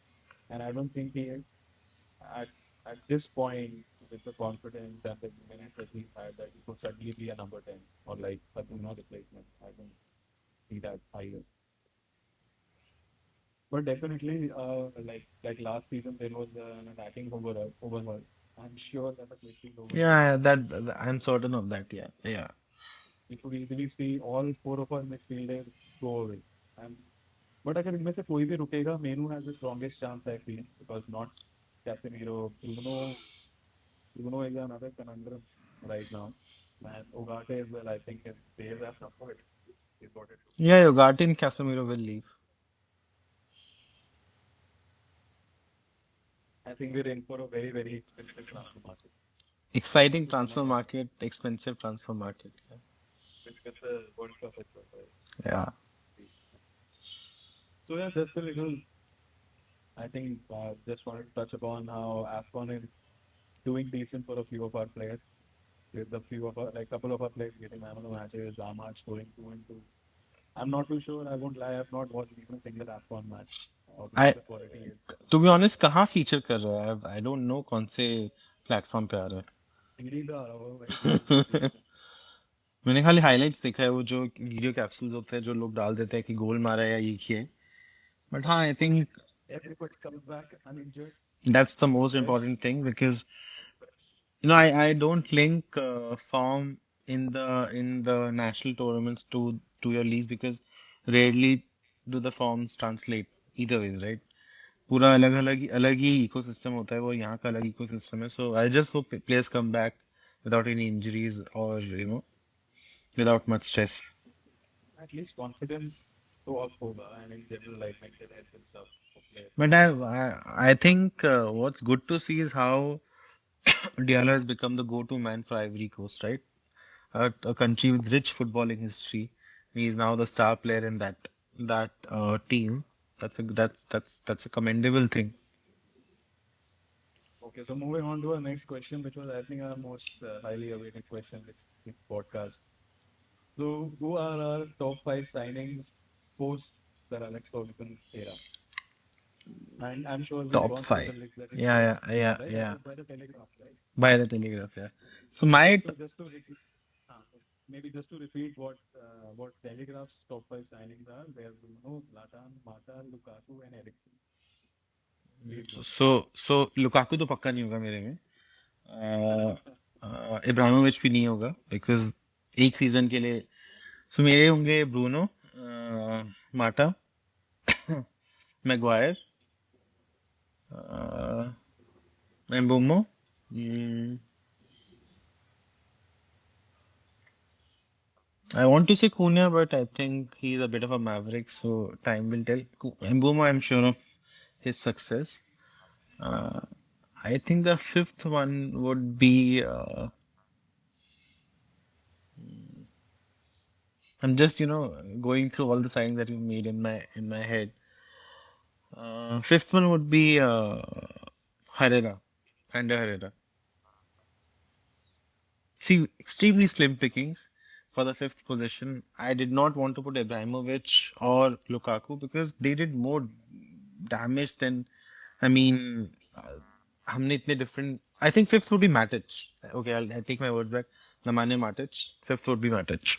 and I don't think he at at this point with the confidence and the minutes that he's had that he could suddenly be a number 10 or like a Bruno replacement. I don't. be that higher. But definitely, like last season, there was an attacking overhaul. I'm sure that a midfield overhaul. Yeah, I'm certain of that. Yeah, yeah. We could easily see all four of our midfielders go away. And but अगर इनमें से कोई भी रुकेगा, Menu has the strongest chance I feel because not Casemiro, Bruno is another conundrum right now. And Ugarte as well, I think they have suffered is what it looks Yeah, like. Ugarte and Casemiro will leave. I think we're in for a very, very expensive transfer market. Thank Exciting you so much, transfer man. market, expensive transfer market. It's a World Cup as well, Yeah. right? So yeah, just a little. I think just wanted to touch upon how AFCON is doing decent for a few of our players. With a few of our, like couple of our players getting man of the matches, Ahmad scoring 2 and 2. I'm not too sure. I won't lie. I've not watched even a single AFCON match. Obviously, I the quality is To be honest, कहाँ feature कर रहा है? I don't know कौन से platform पे आ रहा really the very recently. है. मैंने खाली हाइलाइट्स देखा है, वो जो वीडियो कैप्सूल्स होते हैं जो लोग डाल देते हैं कि गोल मारा है या ये किया है. बट हाँ, I think Everybody comes back uninjured, that's the most fresh. important thing because I don't link form in the national tournaments to your leagues because rarely do the forms translate either ways, right? पूरा अलग ही ecosystem होता है, वो यहाँ का अलग ecosystem है. So I just hope players come back without any injuries or without much stress. At least confidence to October and in general like mental health and stuff for players. But I think what's good to see is how Diallo has become the go-to man for Ivory Coast, right? A country with rich footballing history. He is now the star player in that team. That's a commendable thing. Okay, so moving on to our next question, which was I think our most highly awaited question this podcast. So, who are our top five signings post the Alex Ferguson era? And I'm sure we've Top gone through the five. list that is Yeah, shared, yeah, yeah, right? yeah. By the Telegraph, right? By the Telegraph, yeah. So my Just to repeat, maybe just to repeat what Telegraph's top five signings are. There's Bruno, Zlatan, Mata, Lukaku, and Eriksen. Please go. so Lukaku तो पक्का नहीं होगा मेरे में. Ibrahimovic भी नहीं होगा because एक सीजन के लिए. सो मेरे होंगे ब्रूनो, माटा, Maguire, एम्बुमो. I want to say Cunha, but I think he's a bit of a maverick, so time will tell. Mbumo, I'm sure of his success. Uh, I think the fifth one would be. I'm just going through all the signs that you made in my head. Fifth one would be Herrera, Ander Herrera. See, extremely slim pickings for the fifth position. I did not want to put Ibrahimovic or Lukaku because they did more damage than. I mean, हमने इतने different. I think fifth would be Matic. Okay, I'll take my words back. Nemanja Matic. Fifth would be Matic.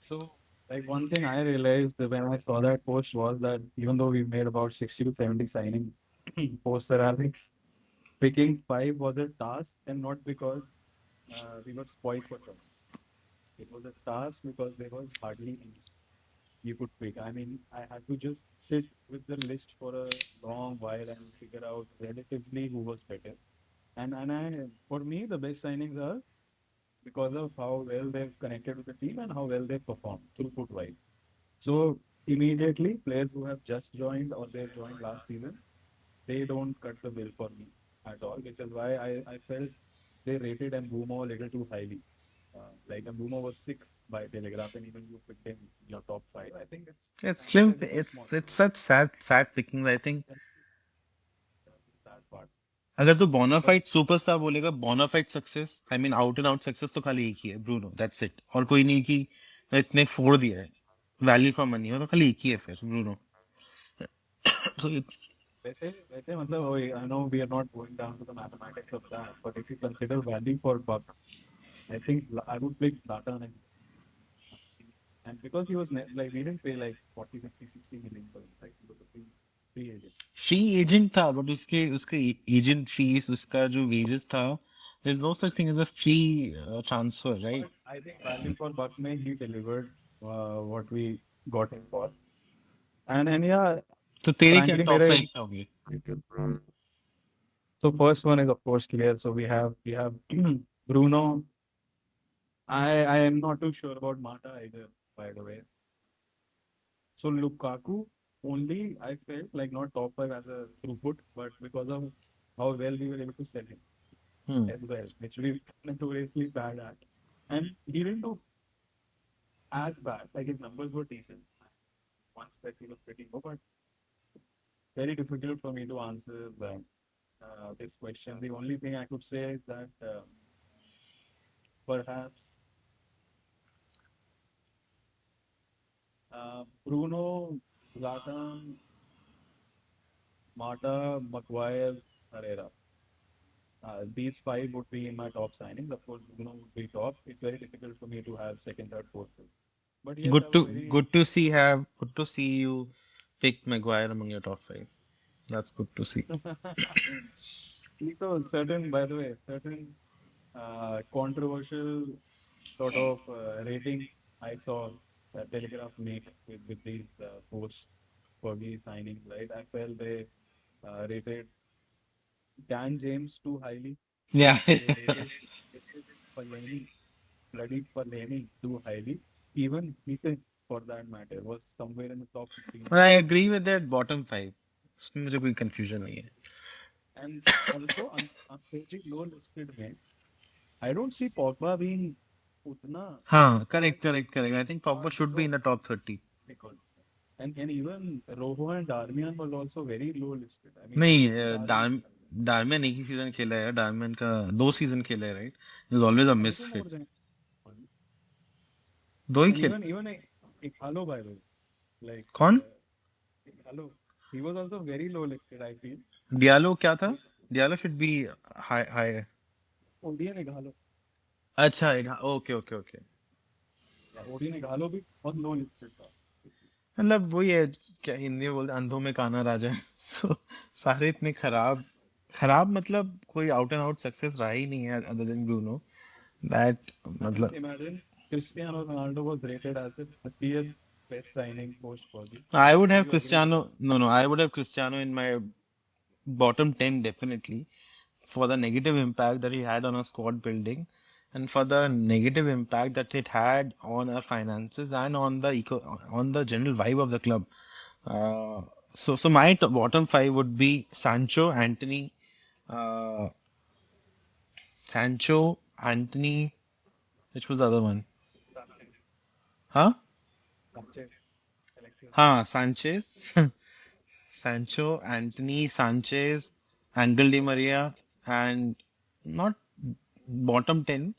So, like one thing I realized when I saw that post was that even though we made about 60 to 70 signings post the Alex, picking five was a task and not because we were spoiled for them. It was a task because there was hardly any you could pick. I mean, I had to just sit with the list for a long while and figure out relatively who was better. And for me, the best signings are because of how well they've connected with the team and how well they performed throughput wise. So immediately, players who have just joined or they've joined last season, they don't cut the bill for me at all, which is why I felt they rated Mbumo a little too highly. Like Mbumo was six by Telegraph, and even you picked him in your top five. I think it's It's kind of slim. a little It's small. it's such sad pickings. I think That's that part. अगर तू But bonafide superstar बोलेगा, bonafide success, I mean out and out success तो खाली एक ही है, Bruno. That's it. और कोई नहीं कि इतने फोड़ दिया है, वैल्यू फॉर मनी हो तो खाली एक ही है फिर, ब्रूनो. सो वैसे मतलब I know we are not going down to the mathematics of that, but if you consider value for buck, I think I would pick Zlatan and And because he was like, we didn't pay like 40, 50, 60 million for him, like he was a free agent. Free agent था but उसके उसके agent fees उसका जो wages था there is no such thing as a free transfer But right I think value for buck में he delivered what we got him for. And yeah, तो तेरे क्या frankly, टॉप मेरे 5 होगी so first one is of course clear. So we have Bruno. I am not too sure about Mata either, by the way. So Lukaku only I felt like not top five as a throughput, but because of how well we were able to sell him hmm. as well, which we notoriously bad at. And he didn't do as bad. Like his numbers were decent. One stretch he was pretty low, but very difficult for me to answer this question. The only thing I could say is that perhaps Bruno, Zlatan, Mata, Maguire, Herrera. These five would be in my top signings. Of course, Bruno would be top. It's very difficult for me to have second, third, fourth. Fifth. But yes, I good was to very good to see have good to see you pick Maguire among your top 5 that's good to see so certain, by the way, certain controversial sort of rating I saw Telegraph make with these post Fergie signings, right? I felt they rated Dan James too highly. yeah They rated Fellaini, bloody Fellaini too highly. Even Heaton, for that matter, was somewhere in the top 15 but for I me. agree with that bottom 5 उसमें मुझे कोई confusion नहीं है And also, unstaging low listed में, I don't see Pogba being utna हाँ bad correct I think Pogba should be in because the top 30 because and even Rojo and Darmian was also very low listed. I mean, नहीं Darmian डार्मियन एक ही season खेला है डार्मियन का 2 season खेला है right is always a also more misfit than 2 he and खेल even Ighalo by the way, like कौन Ighalo, he was also very low listed. I feel Diallo क्या था He- Diallo should be high high Odion Ighalo, अच्छा okay okay okay yeah, Odion Ighalo भी बहुत low listed था. मतलब वही है क्या हिंदी में बोलते हैं, अंधों में काना राजा है सो सारे इतने खराब खराब मतलब कोई आउट एंड आउट सक्सेस रहा ही नहीं है other than Bruno that I mean, मतलब imagine Cristiano Ronaldo was rated as the 30th best signing post Fergie. I would Do have you agree with Cristiano that? No I would have Cristiano in my bottom 10 definitely for the negative impact that he had on our squad building and for the negative impact that it had on our finances and on the on the general vibe of the club. So my bottom 5 would be Sancho, Anthony, uh, Sancho, Anthony. Which was the other one? Sanchez, Huh? Sanchez, Alexis Huh, Sanchez. Sanchez, Sancho, Anthony, Sanchez, Angel Di Maria, and not bottom 10.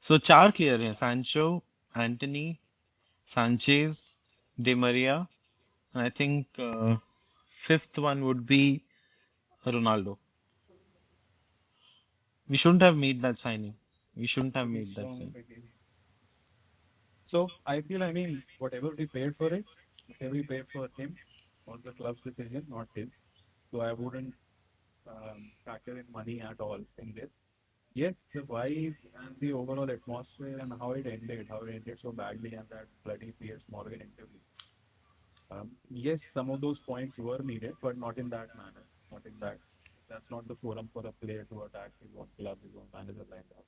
So चार clear हैं Sancho, Anthony, Sanchez, Di Maria, and I think fifth one would be Ronaldo. We shouldn't have made that signing. We shouldn't have Pretty made that strong. signing. So I feel, I mean, whatever we paid for it, whatever we paid for him was the club's decision, not his. So I wouldn't factor in money at all in this. Yes, the vibe and the overall atmosphere and how it ended so badly, and that bloody Piers Morgan interview. Yes, some of those points were needed, but not in that manner. Not in that. That's not the forum for a player to attack his own club, his own manager like that.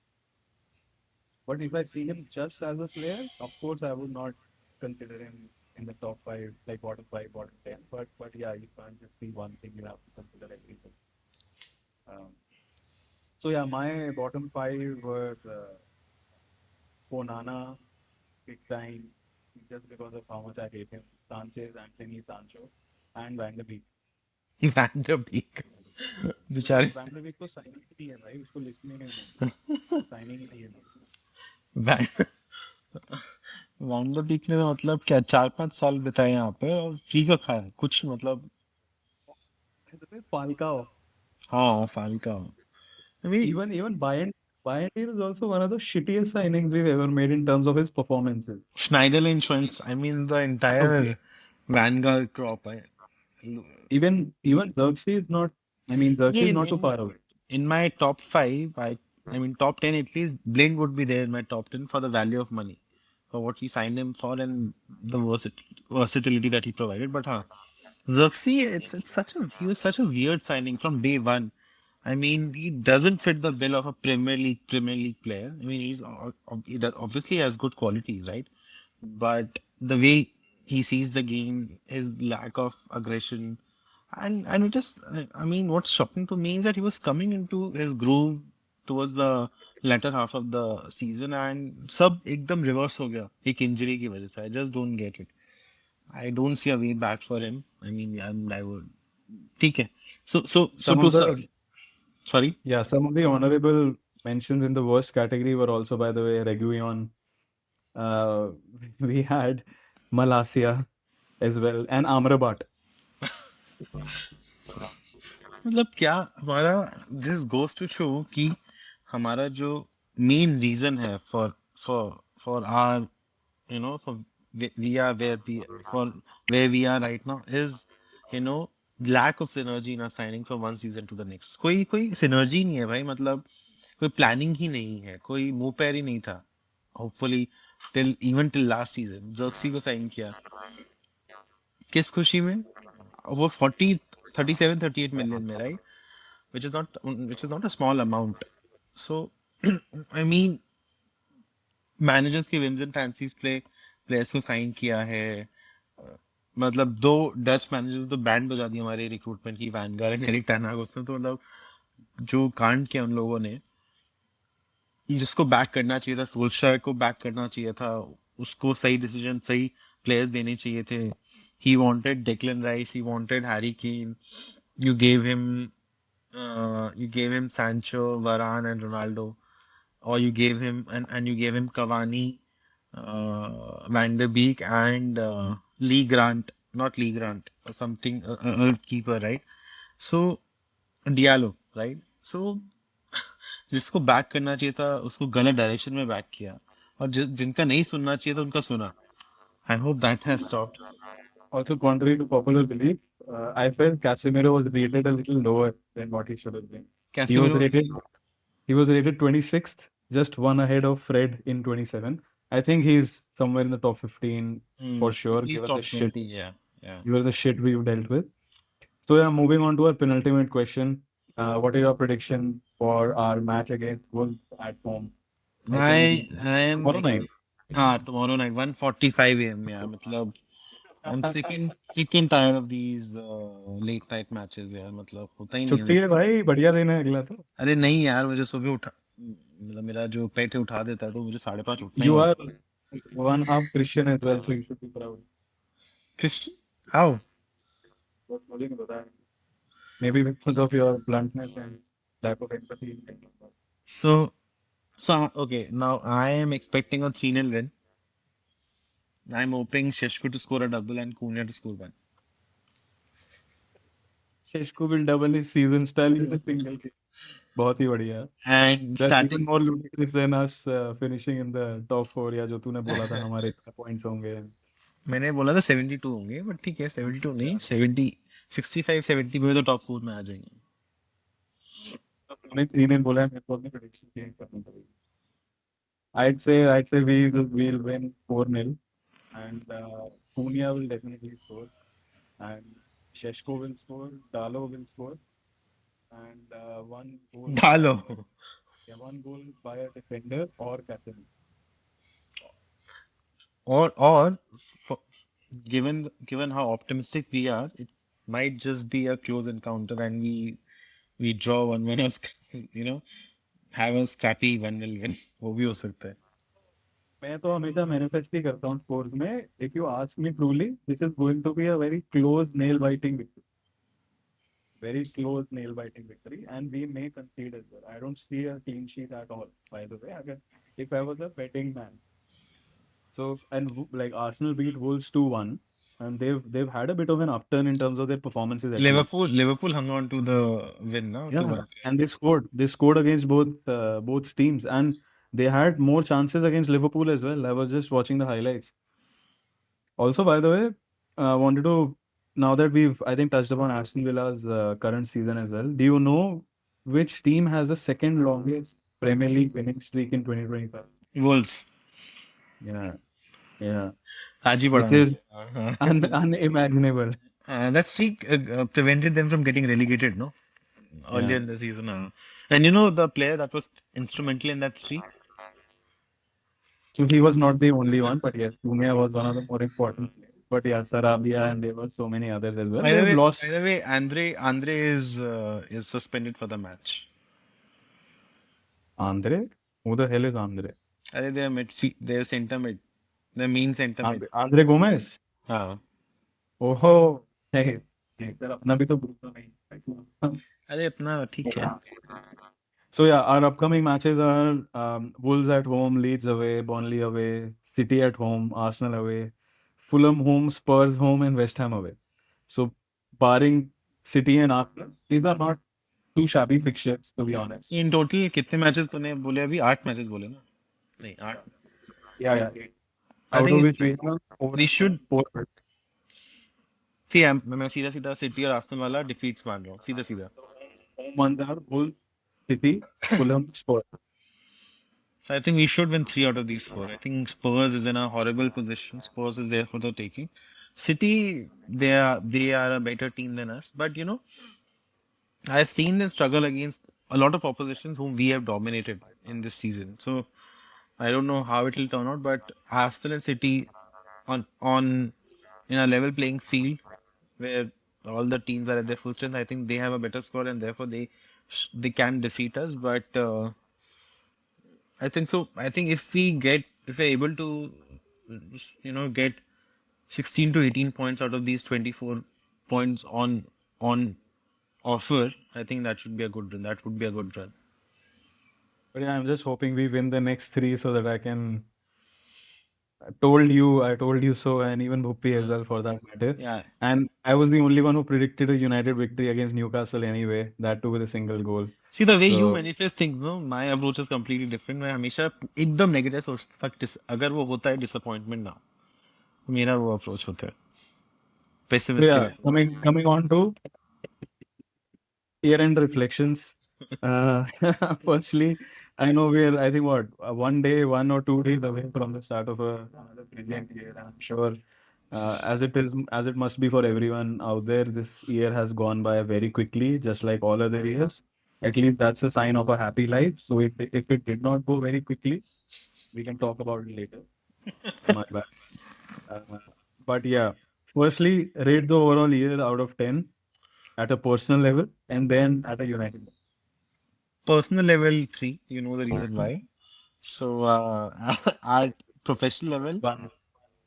But if I see him just as a player, of course I would not consider him in the top five, like bottom five, bottom 10. But yeah, you can't just see one thing. You have to consider everything. Um, so yeah, my bottom five were Onana, big time, just because of how much I hate him. Sanchez, Anthony, Sancho, and Van de Beek. Van der Beek. भाई बेचारे van को signing ही नहीं है भाई उसको list में नहीं है साइनिंग ही नहीं है वैन वैन der Beek ने तो मतलब क्या 4-5 साल बिताए यहाँ पे और फ्री का खाया कुछ मतलब फाल्काओ हाँ फाल्का I mean even Bayern Pioneer is also one of the shittiest signings we've ever made in terms of his performances. Schneiderlin Schwentz, I mean the entire Vanguard crop. Even Xerxes is not. I mean, Xerxes Yeah, is not too far away. in my top five, I mean top 10 at least, Blaine would be there in my top 10 for the value of money, for what we signed him for and the versatility that he provided. But Xerxes, it's he was such a weird signing from day one. I mean, he doesn't fit the bill of a Premier League player. I mean, obviously has good qualities, right? But the way he sees the game, his lack of aggression, and it just, I mean, what's shocking to me is that he was coming into his groove towards the latter half of the season, and सब एकदम reverse हो गया एक injury की वजह से. I just don't get it. I don't see a way back for him. I mean, I would. ठीक है. So Some to of the sorry. some of the honorable mentions in the worst category were also, by the way, Reguilon. Uh, we had Malasia as well and Amrabat. मतलब क्या हमारा this goes to show कि हमारा जो main reason है for our for we are where we are right now is you know lack of synergy in our signings from one season to the next. कोई synergy नहीं है भाई, मतलब कोई planning ही नहीं है, कोई मुंह पैर ही नहीं था. Hopefully till last season Jersey को साइन किया किस खुशी में, वो 37-38 million में, right? which is not a small amount. So I mean managers के विंस एंड फैंसीज प्लेयर्स को साइन किया है. मतलब दो डच मैनेजर्स तो बैंड बजा दी हमारे रिक्रूटमेंट की, वैनगार एंड एरिक टेन हाग. उसने तो मतलब जो कांड किया उन लोगों ने, जिसको बैक करना चाहिए था, सोल्शायर को बैक करना चाहिए था, उसको सही डिसीजन सही प्लेयर्स देने चाहिए थे. He wanted Declan rice, he wanted Harry Kane, you gave him Sancho, Varane and Ronaldo, or you gave him and you gave him Cavani, Van der Beek and Lee Grant, not Lee Grant, or something, keeper, right? So Diallo, right? So जिसको back करना चाहिए था उसको गलत direction में back किया, और जिनका नहीं सुनना चाहिए था उनका सुना. I hope that has stopped. Also, contrary to popular belief, I felt Casemiro was rated a little lower than what he should have been. He was Casemiro rated he was rated 26th, just one ahead of Fred in 27. I think he's somewhere in the top 15 for sure, he's given top the shit 20. Yeah. given the shit we've dealt with. So yeah, moving on to our penultimate question. What is your prediction for our match against Wolves at home? I am Tomorrow night. हाँ, tomorrow night 1:45 a.m. यार, मतलब I'm sick and tired of these late night matches यार, मतलब होता ही नहीं छुट्टी है. है भाई, बढ़िया दिन है अगला तो. अरे नहीं यार, मुझे सुबह उठा, मतलब मेरा जो पेट है उठा देता है, तो मुझे 5:30 उठना ही You होता are one half Christian as well, so you should be proud. है. Christian? How? But मुझे नहीं पता. Maybe because of your bluntness and lack of empathy. So, okay, now I am expecting a 3-0 win. I'm hoping Sheshko to score a double and Cunha to score one. शेषको will double his season style in a single game. बहुत ही बढ़िया. And That's even starting, more ludicrous than us finishing in the top 4, या जो तूने बोला था हमारे इतने points होंगे. मैंने बोला था 72 होंगे, बट ठीक है 72 नहीं, 70, 65-70 में तो टॉप 4 में आ जाएंगे. तूने 3 बोला है, मेरे को अपनी prediction change करनी पड़ेगी. I'd say we'll win 4-0 and Cunha will definitely score and Sheshko will score, Dalo will score and डालो. one goal by a defender or captain. Or for, given how optimistic we are, it might just be a close encounter and we draw 1-1 or you know have a scrappy 1-0 win. वो भी हो सकता है. मैं तो हमेशा manifest ही करता हूँ स्पोर्ट्स में. If you ask me truly, this is going to be a very close nail biting victory. Very close nail biting victory, and we may concede as well. I don't see a clean sheet at all, by the way. If I was a betting man. So, and like Arsenal beat Wolves 2-1. and they've had a bit of an upturn in terms of their performances at least. Liverpool hung on to the win now. Yeah, and they scored against both teams, and they had more chances against Liverpool as well. I was just watching the highlights. Also, by the way, I wanted to, now that we've, I think, touched upon Aston Villa's current season as well. Do you know which team has the second longest Premier League winning streak in 2025? Wolves. Yeah, yeah, Haji which Badana. is unimaginable. That streak prevented them from getting relegated, no? Earlier Yeah. in the season. And you know the player that was instrumental in that streak? So he was not the only one, but yes, Pune was one of the more important players. But yeah, Sarabia and there were so many others as well. They've By lost. the way, Andre is suspended for the match. Andre? Who the hell is Andre? I think they're center mid. The mean center mid. Andre Gomez? हाँ. Oh, hey. Sir अपना भी तो group में नहीं. अरे अपना ठीक है. So yeah, our upcoming matches are Wolves at home, Leeds away, Burnley away, City at home, Arsenal away, Fulham home, Spurs home, and West Ham away. So barring City and Arsenal, these are not too shabby fixtures to be honest. In total कितने matches तूने बोले अभी 8 matches बोले ना? नहीं 8. Yeah. I Out think of which we should four. see मैं सीधा city और आर्सेनल वाला डिफीट्स मान रहा हूँ सीधा. Mandar, Wolves, City, Fulham, Spurs. So I think we should win 3 out of these 4. I think Spurs is in a horrible position. Spurs is there for the taking. City, they are a better team than us. But you know, I've seen them struggle against a lot of oppositions whom we have dominated in this season. So I don't know how it will turn out, but Arsenal and City on in a level playing field where all the teams are at their full strength, I think they have a better squad and therefore they can defeat us. But I think so. I think if we're able to, get 16 to 18 points out of these 24 points on offer, I think that should be a good run. That would be a good run. But yeah, I'm just hoping we win the next 3 so that I can. I told you so, and even Bhuppi as well for that matter. Yeah. And I was the only one who predicted a United victory against Newcastle anyway, that too with a single goal. See the way you So- manifest things, no, my approach is completely different. मैं हमेशा एकदम negative सोचता अगर वो होता है disappointment ना मेरा वो अप्रोच होता है So yeah, coming on to year-end reflections. Firstly, I know I think one or 2 days away from the start of another brilliant year. I'm sure, as it must be for everyone out there, this year has gone by very quickly, just like all other years. At least that's a sign of a happy life. So if it did not go very quickly, we can talk about it later. My bad. But yeah, firstly, rate the overall year out of 10 at a personal level and then at a United level. Personal level 3, you know the reason why. So at professional level, One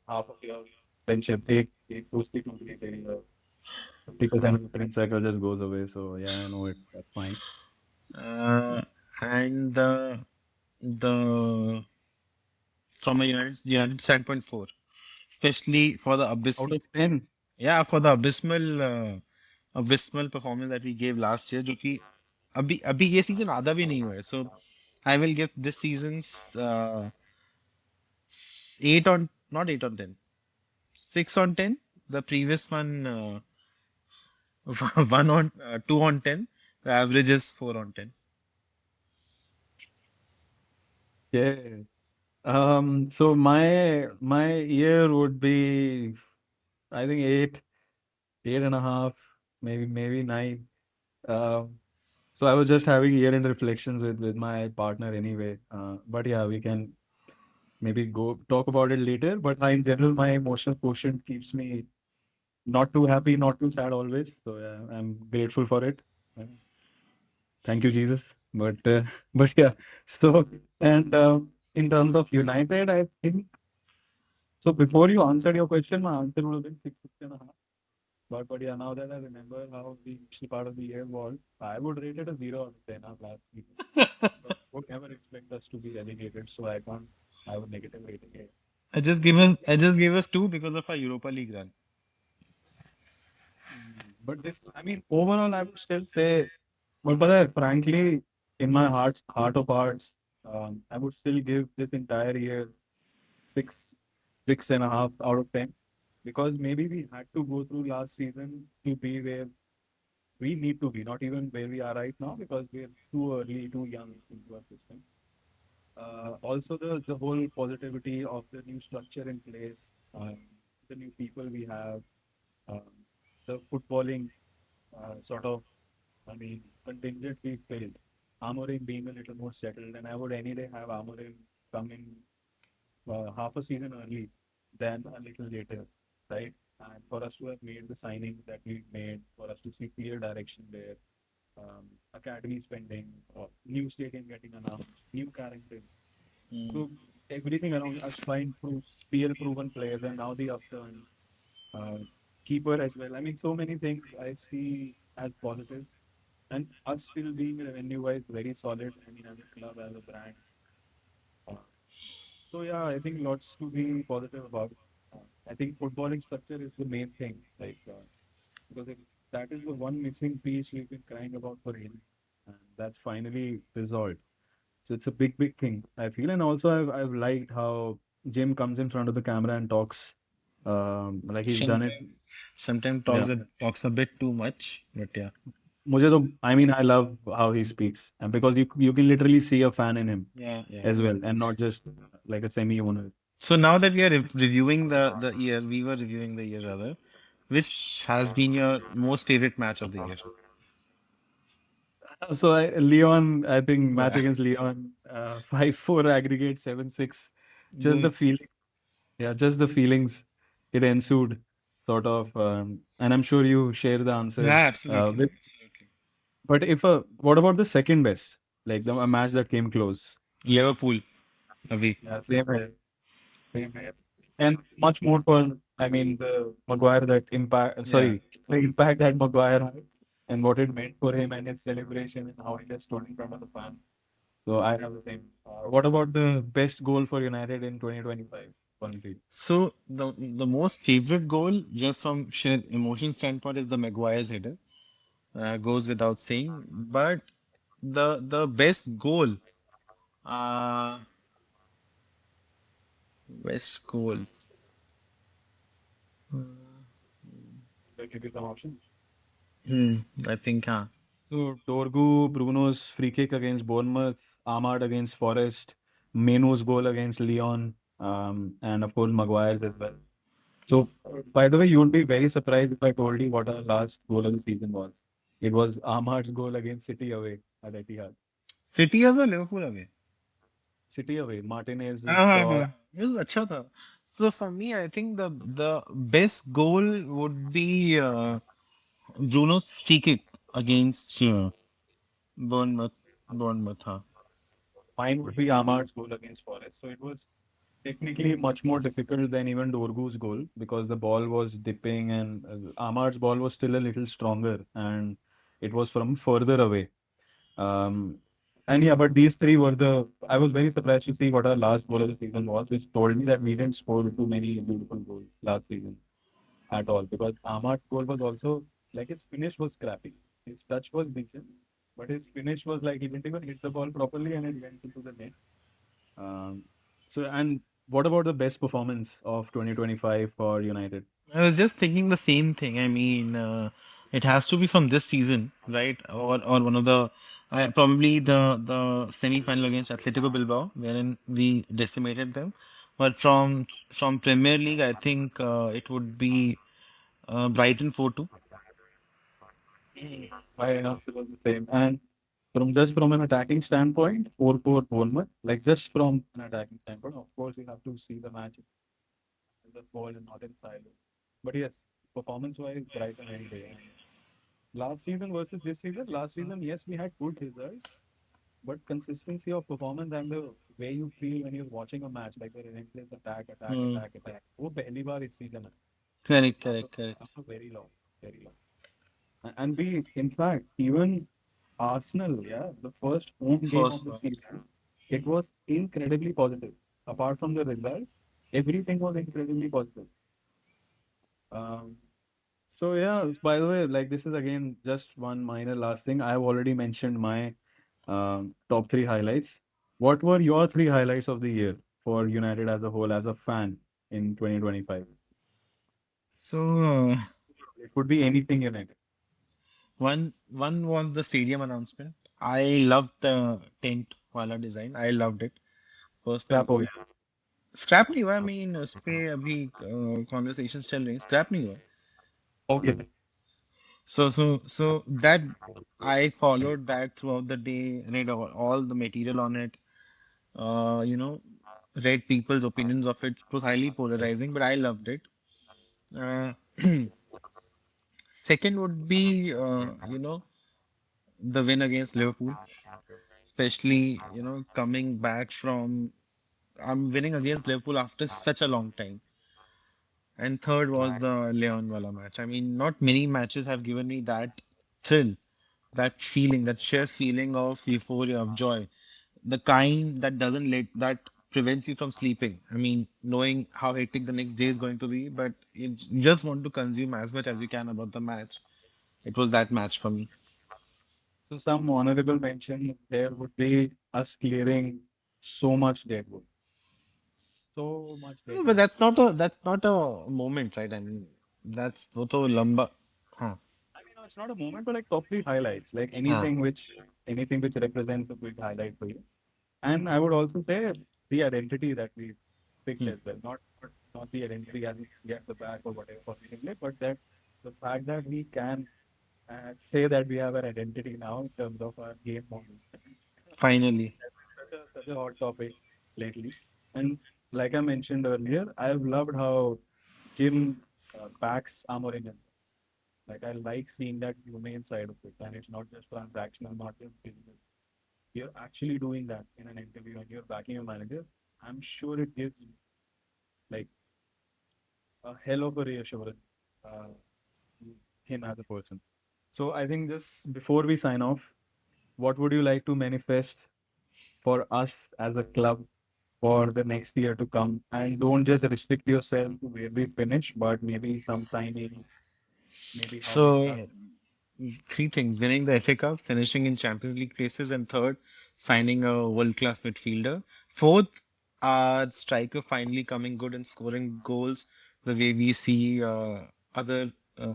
half of your friendship, take 2 3 50% of the friend circle just goes away. So yeah, I know it. That's fine. and the from a United standpoint 4, especially for the Out of 10, for the abysmal performance that we gave last year, जो कि अभी ये season आधा भी नहीं हुआ है. So I will give this season's 8 on not 8 on 10, 6 on 10. The previous one 1 on 2 on 10. The average is 4 on 10. yeah. So my year would be, I think 8.5, maybe 9. So I was just having year-end reflections with my partner anyway. But yeah, we can maybe go talk about it later. But in general, my emotional quotient keeps me not too happy, not too sad always. So yeah, I'm grateful for it. Thank you, Jesus. But yeah. So and in terms of United, I think so. Before you answered your question, my answer would have been 6.5. But yeah, now that I remember how the initial part of the year was, I would rate it a 0 out of 10 last season. But would never expect us to be relegated, so I can't have a negative rating here. I just gave us 2 because of our Europa League run. But this, I mean, overall, I would still say, but frankly, in my heart of hearts, I would still give this entire year six, 6.5 out of 10, because maybe we had to go through last season to be where we need to be, not even where we are right now, because we're too early, too young into our system. Also, the whole positivity of the new structure in place, the new people we have, um, the footballing sort of, I mean, contingent we filled. Amorim being a little more settled, and I would any day have Amorim come in half a season early than a little later, right? And for us to have made the signings that we made, for us to see clear direction there, academy spending, new stadium getting announced, new characters. Mm. So everything around us find PL proven players, and now the upturn, uh, keeper as well. I mean, so many things I see as positive, and us still being revenue wise very solid. I mean, as a club, as a brand. Uh, so yeah, I think lots to be positive about. I think footballing structure is the main thing, like because if that is the one missing piece we've been crying about for years, and that's finally resolved. So it's a big thing, I feel. And also I've liked how Jim comes in front of the camera and talks, like he's done it. Sometimes Yeah. talks a bit too much, but yeah. मुझे तो, I mean, I love how he speaks, and because you can literally see a fan in him Yeah, yeah. as well, and not just like a semi owner. So now that we are reviewing the year, we were reviewing the year rather, which has been your most favorite match of the year? So Leon, I think match Yeah. against Leon, 5-4 aggregate 7-6. Just the Boom. feeling, yeah, just the feelings it ensued, sort of, and I'm sure you share the Yeah, answer. absolutely. With, Absolutely. but if what about the second best, like a match that came close? Liverpool away. Yeah, same here. Same here. And much more for, I mean, the Maguire that impact, Yeah. sorry, the impact that Maguire had and what it meant for him and his celebration and how he just stood in front of the fans. So I have the same. What about the best goal for United in 2025? Only. So the most favorite goal, just from sheer emotion standpoint, is the Maguire's header. Goes without saying. But the best goal, uh, best goal. Let me give some options. Hmm, I think, So Dorgu, Bruno's free kick against Bournemouth, Ahmad against Forest, Menu's goal against Leon, and of course Maguire as well. So, by the way, you would be very surprised if I told you what our last goal of the season was. It was Ahmad's goal against City away at Etihad. City away, Liverpool away. City away, Martinez's हाँ cross. हाँ ये तो अच्छा था. So for me, I think the best goal would be Bruno's free kick against Bournemouth. Bournemouth, हाँ. Mine would be Ahmad's goal against Forest. So it was technically much more difficult than even Dorgu's goal because the ball was dipping and Ahmad's ball was still a little stronger and it was from further away. Um, and yeah, but these three were the. I was very surprised to see what our last goal of the season was, which told me that we didn't score too many beautiful goals last season at all. Because Ahmad's goal was also like his finish was scrappy. His touch was decent, but his finish was like he didn't even hit the ball properly and it went into the net. Um, and what about the best performance of 2025 for United? I was just thinking the same thing. I mean, it has to be from this season, right? Or one of the probably the semi-final against Atletico Bilbao, wherein we decimated them. But from Premier League, I think it would be Brighton 4-2. My answer was the same. And from an attacking standpoint, 4-4 Bournemouth, like just from an attacking standpoint, of course, you have to see the match in the ball and not in silence. But yes, performance wise, Brighton any day. And last season versus this season, last season, yes, we had good results, but consistency of performance and the way you feel when you're watching a match, like the relentless Hmm. attack. वो पहली बार इस season है. Correct, After, correct, correct. after very long, very long. And we, in fact, even Arsenal, yeah, the first home game of First the one. season, it was incredibly positive. Apart from the result, everything was incredibly positive. Um, So yeah, by the way, like this is again just one minor last thing. I have already mentioned my top three highlights. What were your three highlights of the year for United as a whole, as a fan in 2025? So It could be anything United. one was the stadium announcement. I loved the tent wala design. I loved it Scrap हो personally. गया. Scrap नहीं हुआ, I mean उस पे अभी conversations चल रही हैं, स्क्रैप नहीं हुआ. Okay. So that I followed that throughout the day, read all the material on it, you know, read people's opinions of it. It was highly polarizing, but I loved it. Uh, Second would be, the win against Liverpool, especially, coming back from I'm winning against Liverpool after such a long time. And third was the Leon Wala match. I mean, not many matches have given me that thrill, that feeling, that sheer feeling of euphoria, of joy, the kind that doesn't let that prevents you from sleeping. I mean, knowing how hectic the next day is going to be, but you just want to consume as much as you can about the match. It was that match for me. So some honorable mention there would be us clearing so much dead wood. So much dead No, but wood. that's not a moment, right? I mean, that's also lamba. Huh. I mean, no, it's not a moment, but like top three highlights, like Huh. anything which represents a big highlight for you. And I would also say the identity that we picked Hmm. as well, not the identity as we get the back or whatever positively, but that the fact that we can say that we have an identity now in terms of our game model. Finally. Such a hot topic lately. And like I mentioned earlier, I've loved how Jim backs Amorim. Like I like seeing that humane side of it, and it's not just transactional, not just business. You're actually doing that in an interview, and you're backing your manager. I'm sure it gives like a hell of a reassurance uh, to him as a person. So I think just before we sign off, what would you like to manifest for us as a club for the next year to come? And don't just restrict yourself to where we finish, but maybe some signings, maybe how we So start. three things: winning the FA Cup, finishing in Champions League places, and third, finding a world-class midfielder. Fourth, our striker finally coming good and scoring goals the way we see other uh,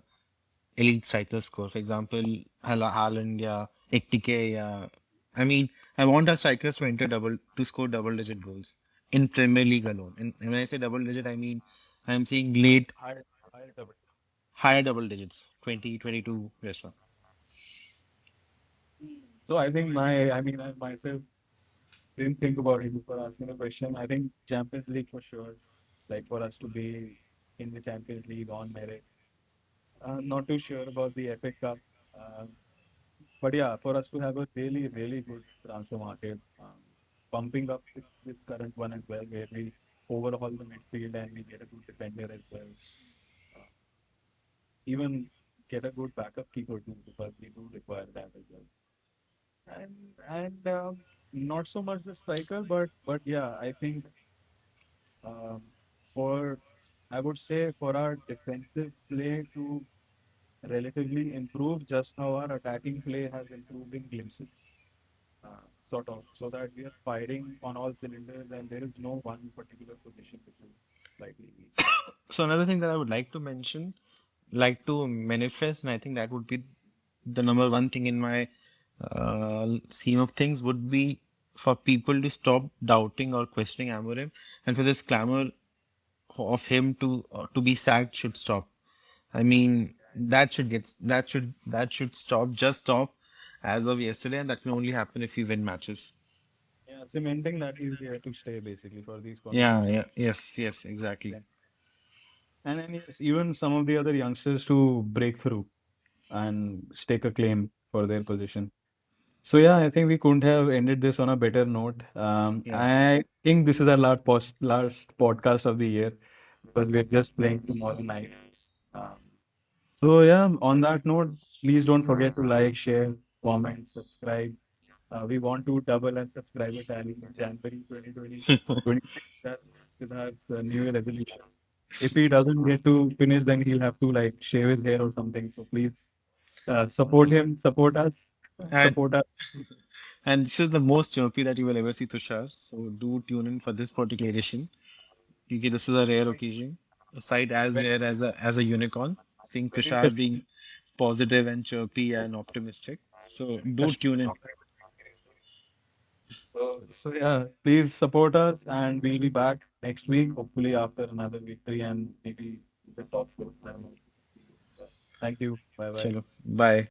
elite strikers score. For example, Haaland, yeah, Ekitike, yeah. I mean, I want our strikers to score double-digit goals in Premier League alone. And when I say double-digit, I mean I'm saying late, Higher, higher double. higher double digits, 20, 22, yes, sir. So I think I mean, I myself didn't think about it before asking the question. I think Champions League for sure, like for us to be in the Champions League on merit. Not too sure about the FA Cup. Uh, but yeah, for us to have a really, really good transfer market, pumping up this current one as well, where we overhaul the midfield and we get a good defender as well. Uh, even get a good backup keeper too, because we do require that as well. And not so much the striker, but yeah, I think um, for I would say for our defensive play to relatively improve, just how our attacking play has improved in glimpses, sort of, so that we are firing on all cylinders and there is no one particular position which is slightly weak. So another thing that I would like to mention, like to manifest, and I think that would be the number one thing in my scheme of things would be for people to stop doubting or questioning Amorim, and for this clamor of him to be sacked should stop. I mean, that should stop, just stop as of yesterday, and that can only happen if we win matches. Yeah, cementing that he's here to stay basically for these Yeah, conversations. yeah, yes, yes, exactly. And then yes, even some of the other youngsters to break through and stake a claim for their position. So yeah, I think we couldn't have ended this on a better note. Yeah. I think this is our last podcast of the year because we're just playing tomorrow night. Um, so yeah, on that note, please don't forget to like, share, comment, subscribe. We want to double and subscriber tally in January 2020, 26. That is our New Year resolution. if he doesn't get to finish, then he'll have to like shave his hair or something. So please support him, support us, And support us. and this is the most chirpy that you will ever see Tushar. So do tune in for this particular edition. Because this is a rare occasion. A sight as rare as a unicorn. Seeing Very Tushar being positive and chirpy and optimistic. So do tune in. So yeah, please support us, and we'll be back next week, hopefully after another victory and maybe the top four. I don't know. Thank you. Bye bye. Chalo. Bye.